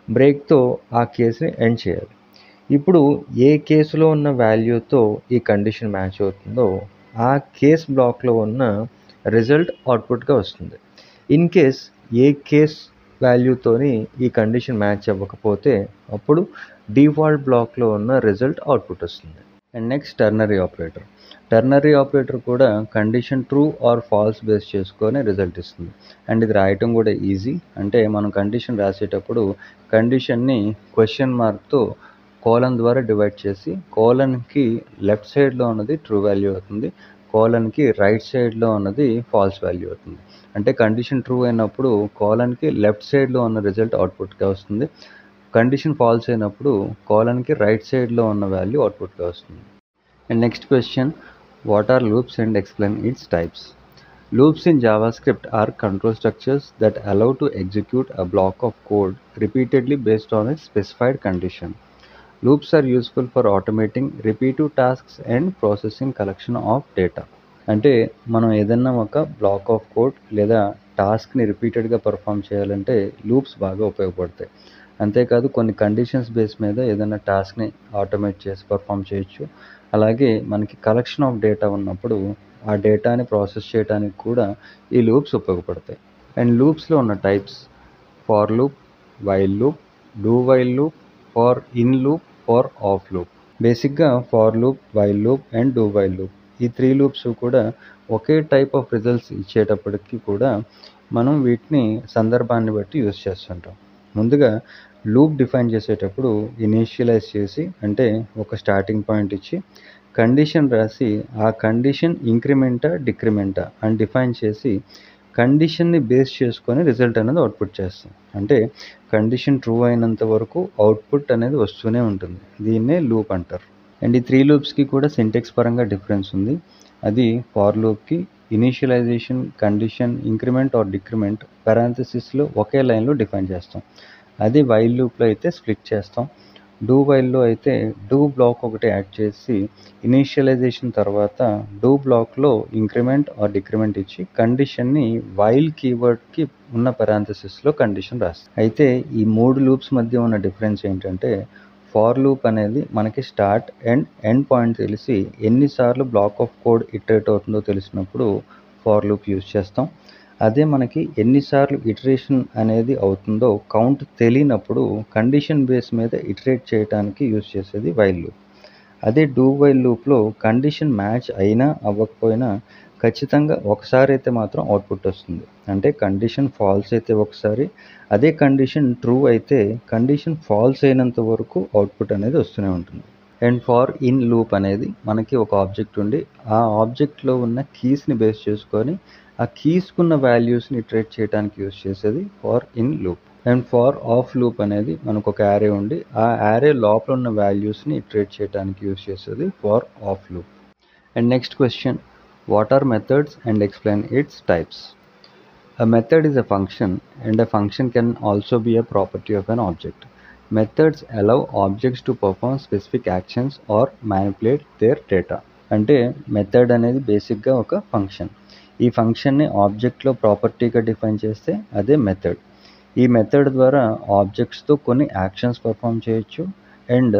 బ్రేక్తో ఆ కేసుని ఎండ్ చేయాలి. ఇప్పుడు ఏ కేసులో ఉన్న వాల్యూతో ఈ కండిషన్ మ్యాచ్ అవుతుందో ఆ కేస్ బ్లాక్లో ఉన్న రిజల్ట్ అవుట్పుట్గా వస్తుంది. ఇన్ కేస్ ఏ కేస్ వాల్యూతోని ఈ కండిషన్ మ్యాచ్ అవ్వకపోతే అప్పుడు డిఫాల్ట్ బ్లాక్లో ఉన్న రిజల్ట్ అవుట్పుట్ వస్తుంది. And next ternary operator. Ternary operator కూడా condition true or false base చేసుకొని రిజల్ట్ ఇస్తుంది. అండ్ ఇది రాయటం కూడా ఈజీ. అంటే మనం కండిషన్ రాసేటప్పుడు కండిషన్ని క్వశ్చన్ మార్క్తో కోలన్ ద్వారా డివైడ్ చేసి కోలన్కి లెఫ్ట్ సైడ్లో ఉన్నది ట్రూ వాల్యూ అవుతుంది, కోలన్కి రైట్ సైడ్లో ఉన్నది ఫాల్స్ వాల్యూ అవుతుంది. అంటే కండిషన్ ట్రూ అయినప్పుడు కోలన్కి లెఫ్ట్ సైడ్లో ఉన్న రిజల్ట్ అవుట్పుట్గా వస్తుంది, కండిషన్ ఫాల్స్ అయినప్పుడు కోలన్కి రైట్ సైడ్లో ఉన్న వాల్యూ అవుట్పుట్గా వస్తుంది. And next question, what are loops and explain its types? Loops in JavaScript are control structures that allow to execute a block of code repeatedly based on a specified condition. Loops are useful for automating repetitive tasks and processing collection of data. అంటే మనం ఏదన్నా ఒక black of code లేదా టాస్క్ని రిపీటెడ్గా perform చేయాలంటే loops బాగా ఉపయోగపడతాయి. అంతేకాదు కొన్ని కండిషన్స్ బేస్ మీద ఏదైనా టాస్క్ని ఆటోమేట్ చేసి పర్ఫామ్ చేయొచ్చు. అలాగే మనకి కలెక్షన్ ఆఫ్ డేటా ఉన్నప్పుడు ఆ డేటాని ప్రాసెస్ చేయడానికి కూడా ఈ లూప్స్ ఉపయోగపడతాయి. అండ్ లూప్స్లో ఉన్న types for loop, while loop, do while loop, for in loop, for of loop. బేసిక్గా for loop, while loop and do while loop ఈ 3 లూప్స్ కూడా ఒకే టైప్ ఆఫ్ రిజల్ట్స్ ఇచ్చేటప్పటికి కూడా మనం వీటిని సందర్భాన్ని బట్టి యూజ్ చేస్తుంటాం. ముందుగా లూప్ డిఫైన్ చేసేటప్పుడు ఇనీషియలైజ్ చేసి, అంటే ఒక స్టార్టింగ్ పాయింట్ ఇచ్చి కండిషన్ రాసి ఆ కండిషన్ ఇంక్రిమెంటా డిక్రిమెంటా అని డిఫైన్ చేసి కండిషన్ని బేస్ చేసుకొని రిజల్ట్ అనేది అవుట్పుట్ చేస్తాం. అంటే కండిషన్ ట్రూ అయినంత వరకు అవుట్పుట్ అనేది వస్తూనే ఉంటుంది. దీన్నే లూప్ అంటారు. అండ్ ఈ 3 లూప్స్కి కూడా సింటెక్స్ పరంగా డిఫరెన్స్ ఉంది. అది ఫార్ లూప్కి initialisation, condition, increment or decrement పారాంథసిస్లో ఒకే లైన్లో డిఫైన్ చేస్తాం. అదే వైల్ లూప్లో అయితే స్ప్లిట్ చేస్తాం. డూ వైల్లో అయితే డూ బ్లాక్ ఒకటి యాడ్ చేసి ఇనీషియలైజేషన్ తర్వాత డూ బ్లాక్లో ఇంక్రిమెంట్ ఆర్ డిక్రిమెంట్ ఇచ్చి కండిషన్ని వైల్ కీవర్డ్కి ఉన్న పారాంథసిస్లో కండిషన్ రాస్తాం. అయితే ఈ 3 లూప్స్ మధ్య ఉన్న డిఫరెన్స్ ఏంటంటే ఫార్ లూప్ అనేది మనకి స్టార్ట్ అండ్ ఎండ్ పాయింట్ తెలిసి ఎన్నిసార్లు బ్లాక్ ఆఫ్ కోడ్ ఇటరేట్ అవుతుందో తెలిసినప్పుడు ఫార్ లూప్ యూజ్ చేస్తాం. అదే మనకి ఎన్నిసార్లు ఇటరేషన్ అనేది అవుతుందో కౌంట్ తెలియనప్పుడు కండిషన్ బేస్ మీద ఇటరేట్ చేయడానికి యూజ్ చేసేది వైల్ లూప్. అదే డూ వైల్ లూప్లో కండిషన్ మ్యాచ్ అయినా అవ్వకపోయినా ఖచ్చితంగా ఒకసారి అయితే మాత్రం అవుట్పుట్ వస్తుంది. అంటే కండిషన్ ఫాల్స్ అయితే ఒకసారి, అదే కండిషన్ ట్రూ అయితే కండిషన్ ఫాల్స్ అయినంత వరకు అవుట్పుట్ అనేది వస్తూనే ఉంటుంది. అండ్ ఫార్ ఇన్ లూప్ అనేది మనకి ఒక ఆబ్జెక్ట్ ఉండి ఆ ఆబ్జెక్ట్లో ఉన్న కీస్ని బేస్ చేసుకొని ఆ కీస్కున్న వాల్యూస్ని ఇటరేట్ చేయడానికి యూజ్ చేసేది for in loop. And for of loop అనేది మనకు ఒక యారే ఉండి ఆ యారే లోపల ఉన్న వాల్యూస్ని ఇటరేట్ చేయడానికి యూజ్ చేసేది for of loop. And next question, what are methods and explain its types. A method is a function and a function can also be a property of an object. Methods allow objects to perform specific actions or manipulate their data. అంటే method అనేది బేసిక్గా ఒక function. ఈ ఫంక్షన్ని ఆబ్జెక్ట్లో ప్రాపర్టీగా define చేస్తే అదే method. ఈ method ద్వారా ఆబ్జెక్ట్స్తో కొన్ని యాక్షన్స్ పర్ఫామ్ చేయొచ్చు అండ్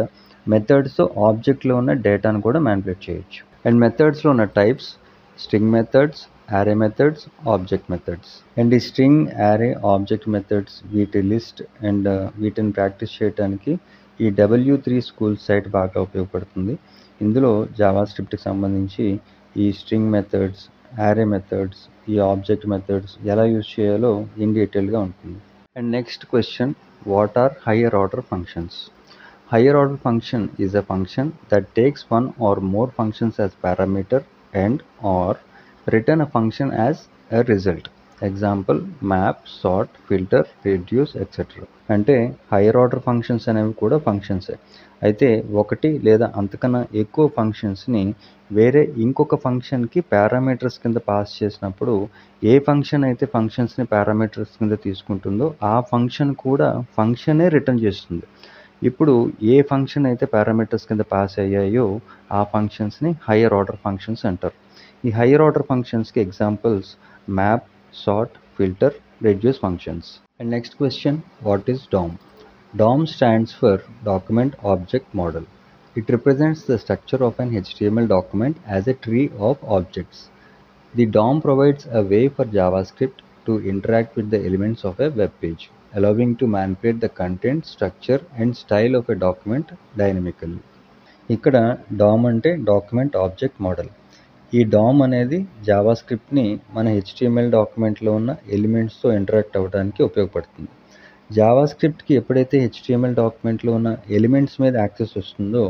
మెథడ్స్తో ఆబ్జెక్ట్లో ఉన్న డేటాను కూడా మ్యానిపులేట్ చేయొచ్చు. అండ్ మెథడ్స్లో ఉన్న types string methods, array methods, object methods. And ఈ స్ట్రింగ్, array, ఆబ్జెక్ట్ మెథడ్స్ వీటి లిస్ట్ అండ్ వీటిని ప్రాక్టీస్ చేయడానికి ఈ W3 స్కూల్ సైట్ బాగా ఉపయోగపడుతుంది. ఇందులో జావా స్క్రిప్ట్కి సంబంధించి ఈ స్ట్రింగ్ మెథడ్స్, array మెథడ్స్, ఈ ఆబ్జెక్ట్ మెథడ్స్ ఎలా యూజ్ చేయాలో ఇన్ డీటెయిల్గా ఉంటుంది. And next question, what are higher order functions. Higher order function is a function that takes one or more functions as parameter and or return a function as a result. Example, map, sort, filter, reduce, etc. అంటే hire order functions అనేవి కూడా ఫంక్షన్సే. అయితే ఒకటి లేదా అంతకన్నా ఎక్కువ ఫంక్షన్స్ని వేరే ఇంకొక ఫంక్షన్కి పారామీటర్స్ కింద పాస్ చేసినప్పుడు ఏ ఫంక్షన్ అయితే ఫంక్షన్స్ని పారామీటర్స్ కింద తీసుకుంటుందో ఆ ఫంక్షన్ కూడా ఫంక్షనే రిటర్న్ చేస్తుంది. ఇప్పుడు ఏ ఫంక్షన్ అయితే పారామీటర్స్ కింద పాస్ అయ్యాయో ఆ ఫంక్షన్స్ని హయ్యర్ ఆర్డర్ ఫంక్షన్స్ అంటారు. ఈ హయ్యర్ ఆర్డర్ ఫంక్షన్స్కి examples map, sort, filter, reduce functions. And next question, what is DOM? DOM stands for Document Object Model. It represents the structure of an HTML document as a tree of objects. The DOM provides a way for JavaScript to interact with the elements of a web page, allowing to manipulate the content, structure and style of a document dynamically. ఇక్కడ DOM అంటే document object model. ఈ DOM అనేది Java స్క్రిప్ట్ని మన HTML డాక్యుమెంట్లో ఉన్న ఎలిమెంట్స్తో interact అవ్వడానికి ఉపయోగపడుతుంది. Java స్క్రిప్ట్కి ఎప్పుడైతే HTML డాక్యుమెంట్లో ఉన్న ఎలిమెంట్స్ మీద యాక్సెస్ వస్తుందో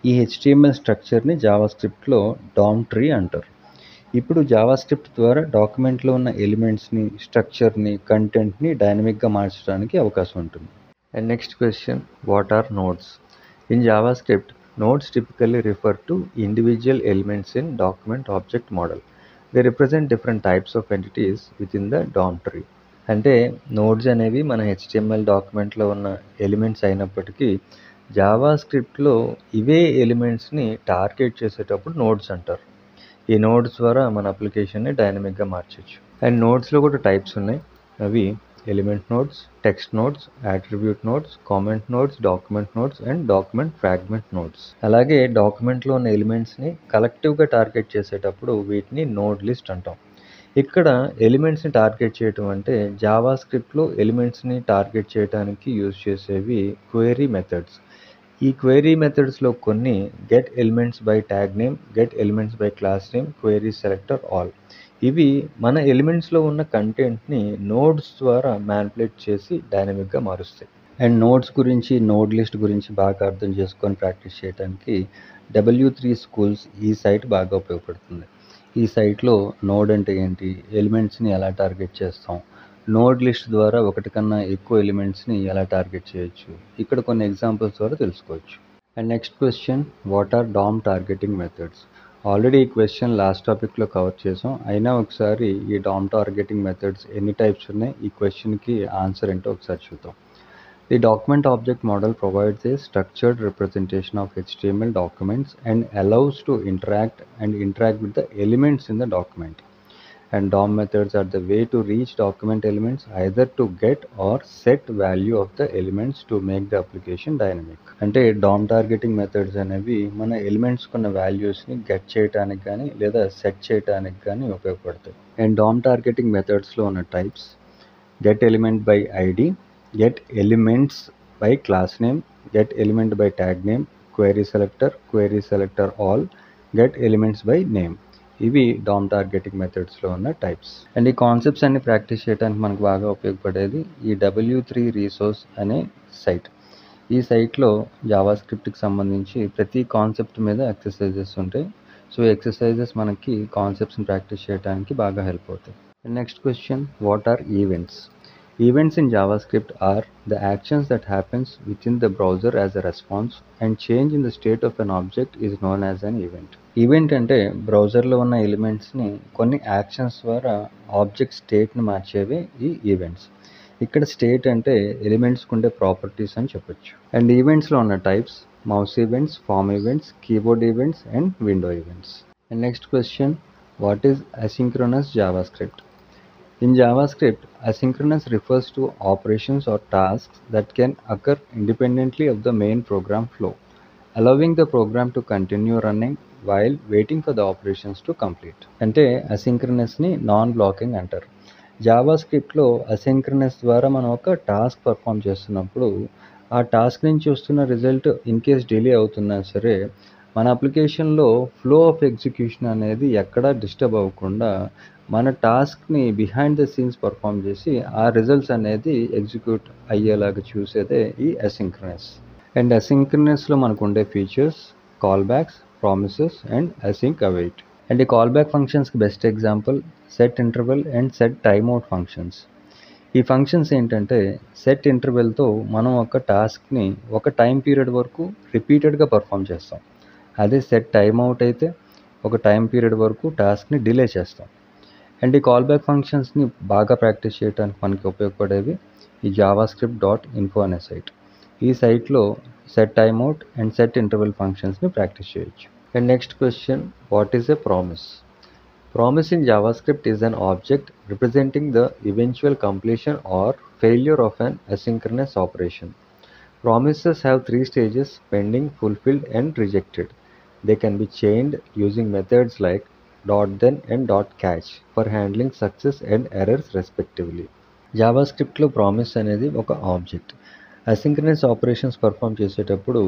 ఈ HTML స్ట్రక్చర్ని జావా స్క్రిప్ట్లో DOM ట్రీ అంటారు. ఇప్పుడు జావా స్క్రిప్ట్ ద్వారా డాక్యుమెంట్లో ఉన్న ఎలిమెంట్స్ని, స్ట్రక్చర్ని, కంటెంట్ని డైనమిక్గా మార్చడానికి అవకాశం ఉంటుంది. And next question, what are nodes? In JavaScript, nodes typically refer to individual elements in document object model. They represent different types of entities within the DOM tree. అంటే nodes అనేవి మన HTML డాక్యుమెంట్లో ఉన్న elements అయినప్పటికీ Java స్క్రిప్ట్లో ఇవే ఎలిమెంట్స్ని target చేసేటప్పుడు nodes అంటారు. ఈ నోడ్స్ ద్వారా మన అప్లికేషన్ని డైనమిక్గా మార్చవచ్చు. అండ్ నోడ్స్లో కూడా టైప్స్ ఉన్నాయి. అవి element nodes, text nodes, attribute nodes, comment nodes, document nodes and document fragment nodes. అలాగే డాక్యుమెంట్లో ఉన్న ఎలిమెంట్స్ని కలెక్టివ్గా టార్గెట్ చేసేటప్పుడు వీటిని నోడ్ లిస్ట్ అంటాం. ఇక్కడ ఎలిమెంట్స్ని టార్గెట్ చేయటం అంటే జావా స్క్రిప్ట్లో ఎలిమెంట్స్ని టార్గెట్ చేయడానికి యూజ్ చేసేవి క్వెరీ మెథడ్స్. ఈ క్వెరీ మెథడ్స్లో కొన్ని get elements by tag name, get elements by class name, query selector all. ఇవి మన ఎలిమెంట్స్లో ఉన్న కంటెంట్ని నోడ్స్ ద్వారా మ్యానిపులేట్ చేసి డైనమిక్గా మారుస్తాయి. అండ్ నోడ్స్ గురించి, నోడ్ లిస్ట్ గురించి బాగా అర్థం చేసుకొని ప్రాక్టీస్ చేయడానికి W3 స్కూల్స్ ఈ సైట్ బాగా ఉపయోగపడుతుంది. ఈ సైట్లో నోడ్ అంటే ఏంటి, ఎలిమెంట్స్ని ఎలా టార్గెట్ చేస్తాం, నోడ్ లిస్ట్ ద్వారా ఒకటి కన్నా ఎక్కువ ఎలిమెంట్స్ని ఎలా టార్గెట్ చేయొచ్చు, ఇక్కడ కొన్ని ఎగ్జాంపుల్స్ ద్వారా తెలుసుకోవచ్చు. And next question, what are DOM targeting methods? Already ఈ క్వశ్చన్ లాస్ట్ టాపిక్లో కవర్ చేసాం, అయినా ఒకసారి ఈ DOM టార్గెటింగ్ మెథడ్స్ ఎన్ని టైప్స్ ఉన్నాయి, ఈ క్వశ్చన్కి ఆన్సర్ ఏంటో ఒకసారి చూద్దాం. The document object model provides a structured representation of HTML documents and allows to interact with the elements in the document. And DOM methods are the way to reach document elements either to get or set value of the elements to make the application dynamic. అంటే DOM targeting methods అనేవి మన elements కొన్న వాల్యూస్ని get చేయడానికి కానీ లేదా set చేయడానికి కానీ ఉపయోగపడతాయి. అండ్ DOM targeting methodsలో ఉన్న types: get element by ID, get elements by class name, get element by tag name, query selector all, get elements by name. ఇవి DOM టార్గెటింగ్ మెథడ్స్లో ఉన్న టైప్స్. అండ్ ఈ కాన్సెప్ట్స్ అన్ని practice చేయడానికి మనకు బాగా ఉపయోగపడేది ఈ W3 రీసోర్స్ అనే సైట్. ఈ సైట్లో జావా స్క్రిప్ట్కి సంబంధించి ప్రతి కాన్సెప్ట్ మీద ఎక్సర్సైజెస్ ఉంటాయి. సో ఈ ఎక్సర్సైజెస్ మనకి కాన్సెప్ట్స్ని ప్రాక్టీస్ చేయడానికి బాగా హెల్ప్ అవుతాయి. Next question, what are events? Events in JavaScript are the actions that happens within the browser as a response, and change in the state of an object is known as an event. Event అంటే బ్రౌజర్లో ఉన్న ఎలిమెంట్స్ని కొన్ని actions ద్వారా object స్టేట్ని మార్చేవే ఈ events. ఇక్కడ state అంటే ఎలిమెంట్స్కి ఉండే properties అని చెప్పొచ్చు. అండ్ ఈవెంట్స్లో ఉన్న types: mouse events, form events, keyboard events and window events. And next question, what is asynchronous JavaScript? In JavaScript, asynchronous refers to operations or tasks that can occur independently of the main program flow, allowing the program to continue running while waiting for the operations to complete. అంటే అసింక్రనస్ని non blocking అంటారు. జావాస్క్రిప్ట్లో asynchronous ద్వారా మనం ఒక task perform చేస్తున్నప్పుడు ఆ task నుంచి వస్తున్న result in case delay అవుతున్నా సరే మన అప్లికేషన్లో ఫ్లో ఆఫ్ ఎగ్జిక్యూషన్ అనేది ఎక్కడా డిస్టర్బ్ అవ్వకుండా మన టాస్క్ని బిహైండ్ ద సీన్స్ పర్ఫామ్ చేసి ఆ రిజల్ట్స్ అనేది ఎగ్జిక్యూట్ అయ్యేలాగా చూసేదే ఈ అసింక్రనస్. అండ్ అసింక్రనస్లో మనకు ఉండే features: call backs, promises and async await. And ఈ కాల్ బ్యాక్ ఫంక్షన్స్కి best example set interval and set time out functions. ఈ ఫంక్షన్స్ ఏంటంటే సెట్ ఇంటర్వెల్తో మనం ఒక టాస్క్ని ఒక టైం పీరియడ్ వరకు రిపీటెడ్గా పర్ఫామ్ చేస్తాం. అదే సెట్ టైమ్ అవుట్ అయితే ఒక టైం పీరియడ్ వరకు టాస్క్ని డిలే చేస్తాం. అండ్ ఈ కాల్ బ్యాక్ ఫంక్షన్స్ని బాగా ప్రాక్టీస్ చేయడానికి మనకి ఉపయోగపడేవి ఈ javascript.info అనే సైట్. ఈ సైట్లో set time out and set interval ఫంక్షన్స్ని ప్రాక్టీస్ చేయొచ్చు. And next question, what is a promise? Promise in JavaScript is an object representing the eventual completion or failure of an asynchronous operation. Promises have 3 stages: pending, fulfilled and rejected. They can be chained using methods like .then and .catch for handling success and errors respectively. జావాస్క్రిప్ట్లో promise అనేది ఒక object. Asynchronous operations perform చేసేటప్పుడు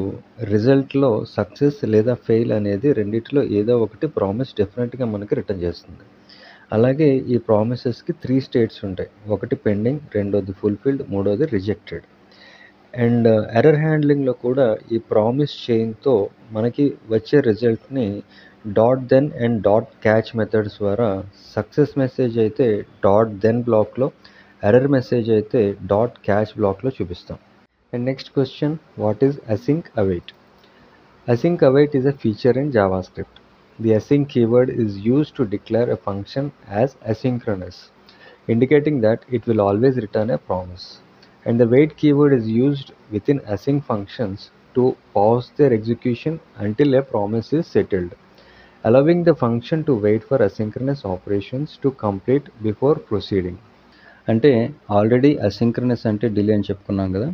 రిజల్ట్లో success లేదా fail అనేది రెండిట్లో ఏదో ఒకటి promise డెఫినెట్గా మనకి రిటర్న్ చేస్తుంది. అలాగే ఈ ప్రామిసెస్కి 3 స్టేట్స్ ఉంటాయి: ఒకటి పెండింగ్, రెండోది ఫుల్ఫిల్డ్, మూడోది రిజెక్టెడ్. అండ్ ఎర్రర్ హ్యాండ్లింగ్లో కూడా ఈ ప్రామిస్ చైన్తో మనకి వచ్చే రిజల్ట్ని .then అండ్ .catch మెథడ్స్ ద్వారా సక్సెస్ మెసేజ్ అయితే .then బ్లాక్లో, ఎర్రర్ మెసేజ్ అయితే .catch బ్లాక్లో చూపిస్తాం. And next question, what is async await? Async await is a feature in JavaScript. The async keyword is used to declare a function as asynchronous, indicating that it will always return a promise. And the wait keyword is used within async functions to pause their execution until a promise is settled, allowing the function to wait for asynchronous operations to complete before proceeding. అంటే already asynchronous అంటే delay అని చెప్పుకున్నాం కదా.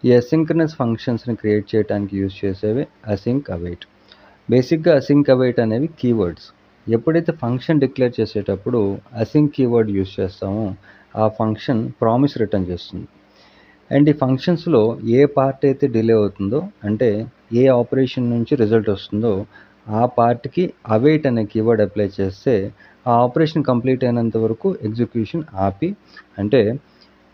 ఈ asynchronous ఫంక్షన్స్ని create చేయడానికి use చేసేవి async await. బేసిక్గా async await అనేవి కీవర్డ్స్. ఎప్పుడైతే ఫంక్షన్ డిక్లేర్ చేసేటప్పుడు అసింక్ కీవర్డ్ యూజ్ చేస్తామో ఆ ఫంక్షన్ ప్రామిస్ రిటర్న్ చేస్తుంది. అండ్ ఈ ఫంక్షన్స్లో ఏ పార్ట్ అయితే డిలే అవుతుందో, అంటే ఏ ఆపరేషన్ నుంచి రిజల్ట్ వస్తుందో ఆ పార్ట్కి అవైట్ అనే కీవర్డ్ అప్లై చేస్తే ఆ ఆపరేషన్ కంప్లీట్ అయినంత వరకు ఎగ్జిక్యూషన్ ఆపి, అంటే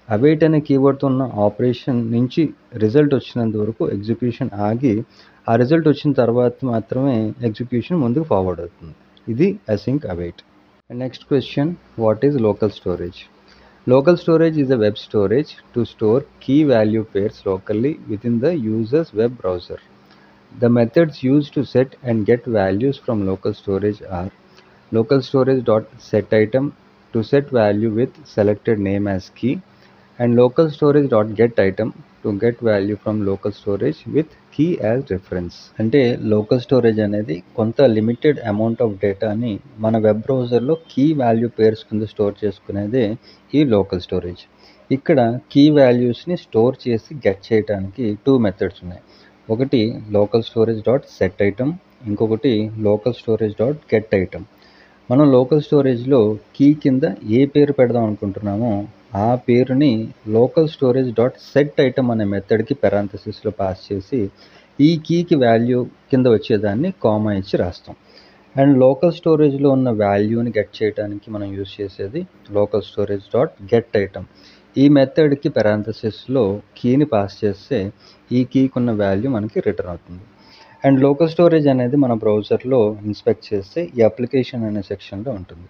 అవైట్ అనే కీవర్డ్తో ఉన్న ఆపరేషన్ నుంచి రిజల్ట్ వచ్చినంత వరకు ఎగ్జిక్యూషన్ ఆగి, ఆ రిజల్ట్ వచ్చిన తర్వాత మాత్రమే ఎగ్జిక్యూషన్ ముందుకు ఫార్వర్డ్ అవుతుంది. ఇది async await. Next question, what is local storage? Local storage is a web storage to store key value pairs locally within the user's web browser. The methods used to set and get values from local storage are local storage.setItem to set value with selected name as key, and local storage.getItem to get value from local storage with key as reference. అంటే local storage అనేది కొంత limited amount of డేటాని మన web బ్రౌజర్లో key value pairs కింద store చేసుకునేదే ఈ local storage. ఇక్కడ కీ వాల్యూస్ని స్టోర్ చేసి గెట్ చేయడానికి 2 మెథడ్స్ ఉన్నాయి. ఒకటి local storage dot set item, ఇంకొకటి local storage dot get item. మనం లోకల్ స్టోరేజ్లో కీ కింద ఏ పేరు పెడదాం అనుకుంటున్నామో ఆ పేరుని local storage dot set item అనే మెథడ్కి పెరాంథసిస్లో పాస్ చేసి ఈ కీకి వాల్యూ కింద వచ్చేదాన్ని కామా ఇచ్చి రాస్తాం. అండ్ లోకల్ స్టోరేజ్లో ఉన్న వాల్యూని గెట్ చేయడానికి మనం యూజ్ చేసేది local storage dot get item. ఈ మెథడ్కి పెరాంథసిస్లో కీని పాస్ చేస్తే ఈ కీకి ఉన్న వాల్యూ మనకి రిటర్న్ అవుతుంది. అండ్ లోకల్ స్టోరేజ్ అనేది మన బ్రౌజర్లో ఇన్స్పెక్ట్ చేస్తే ఈ అప్లికేషన్ అనే సెక్షన్లో ఉంటుంది.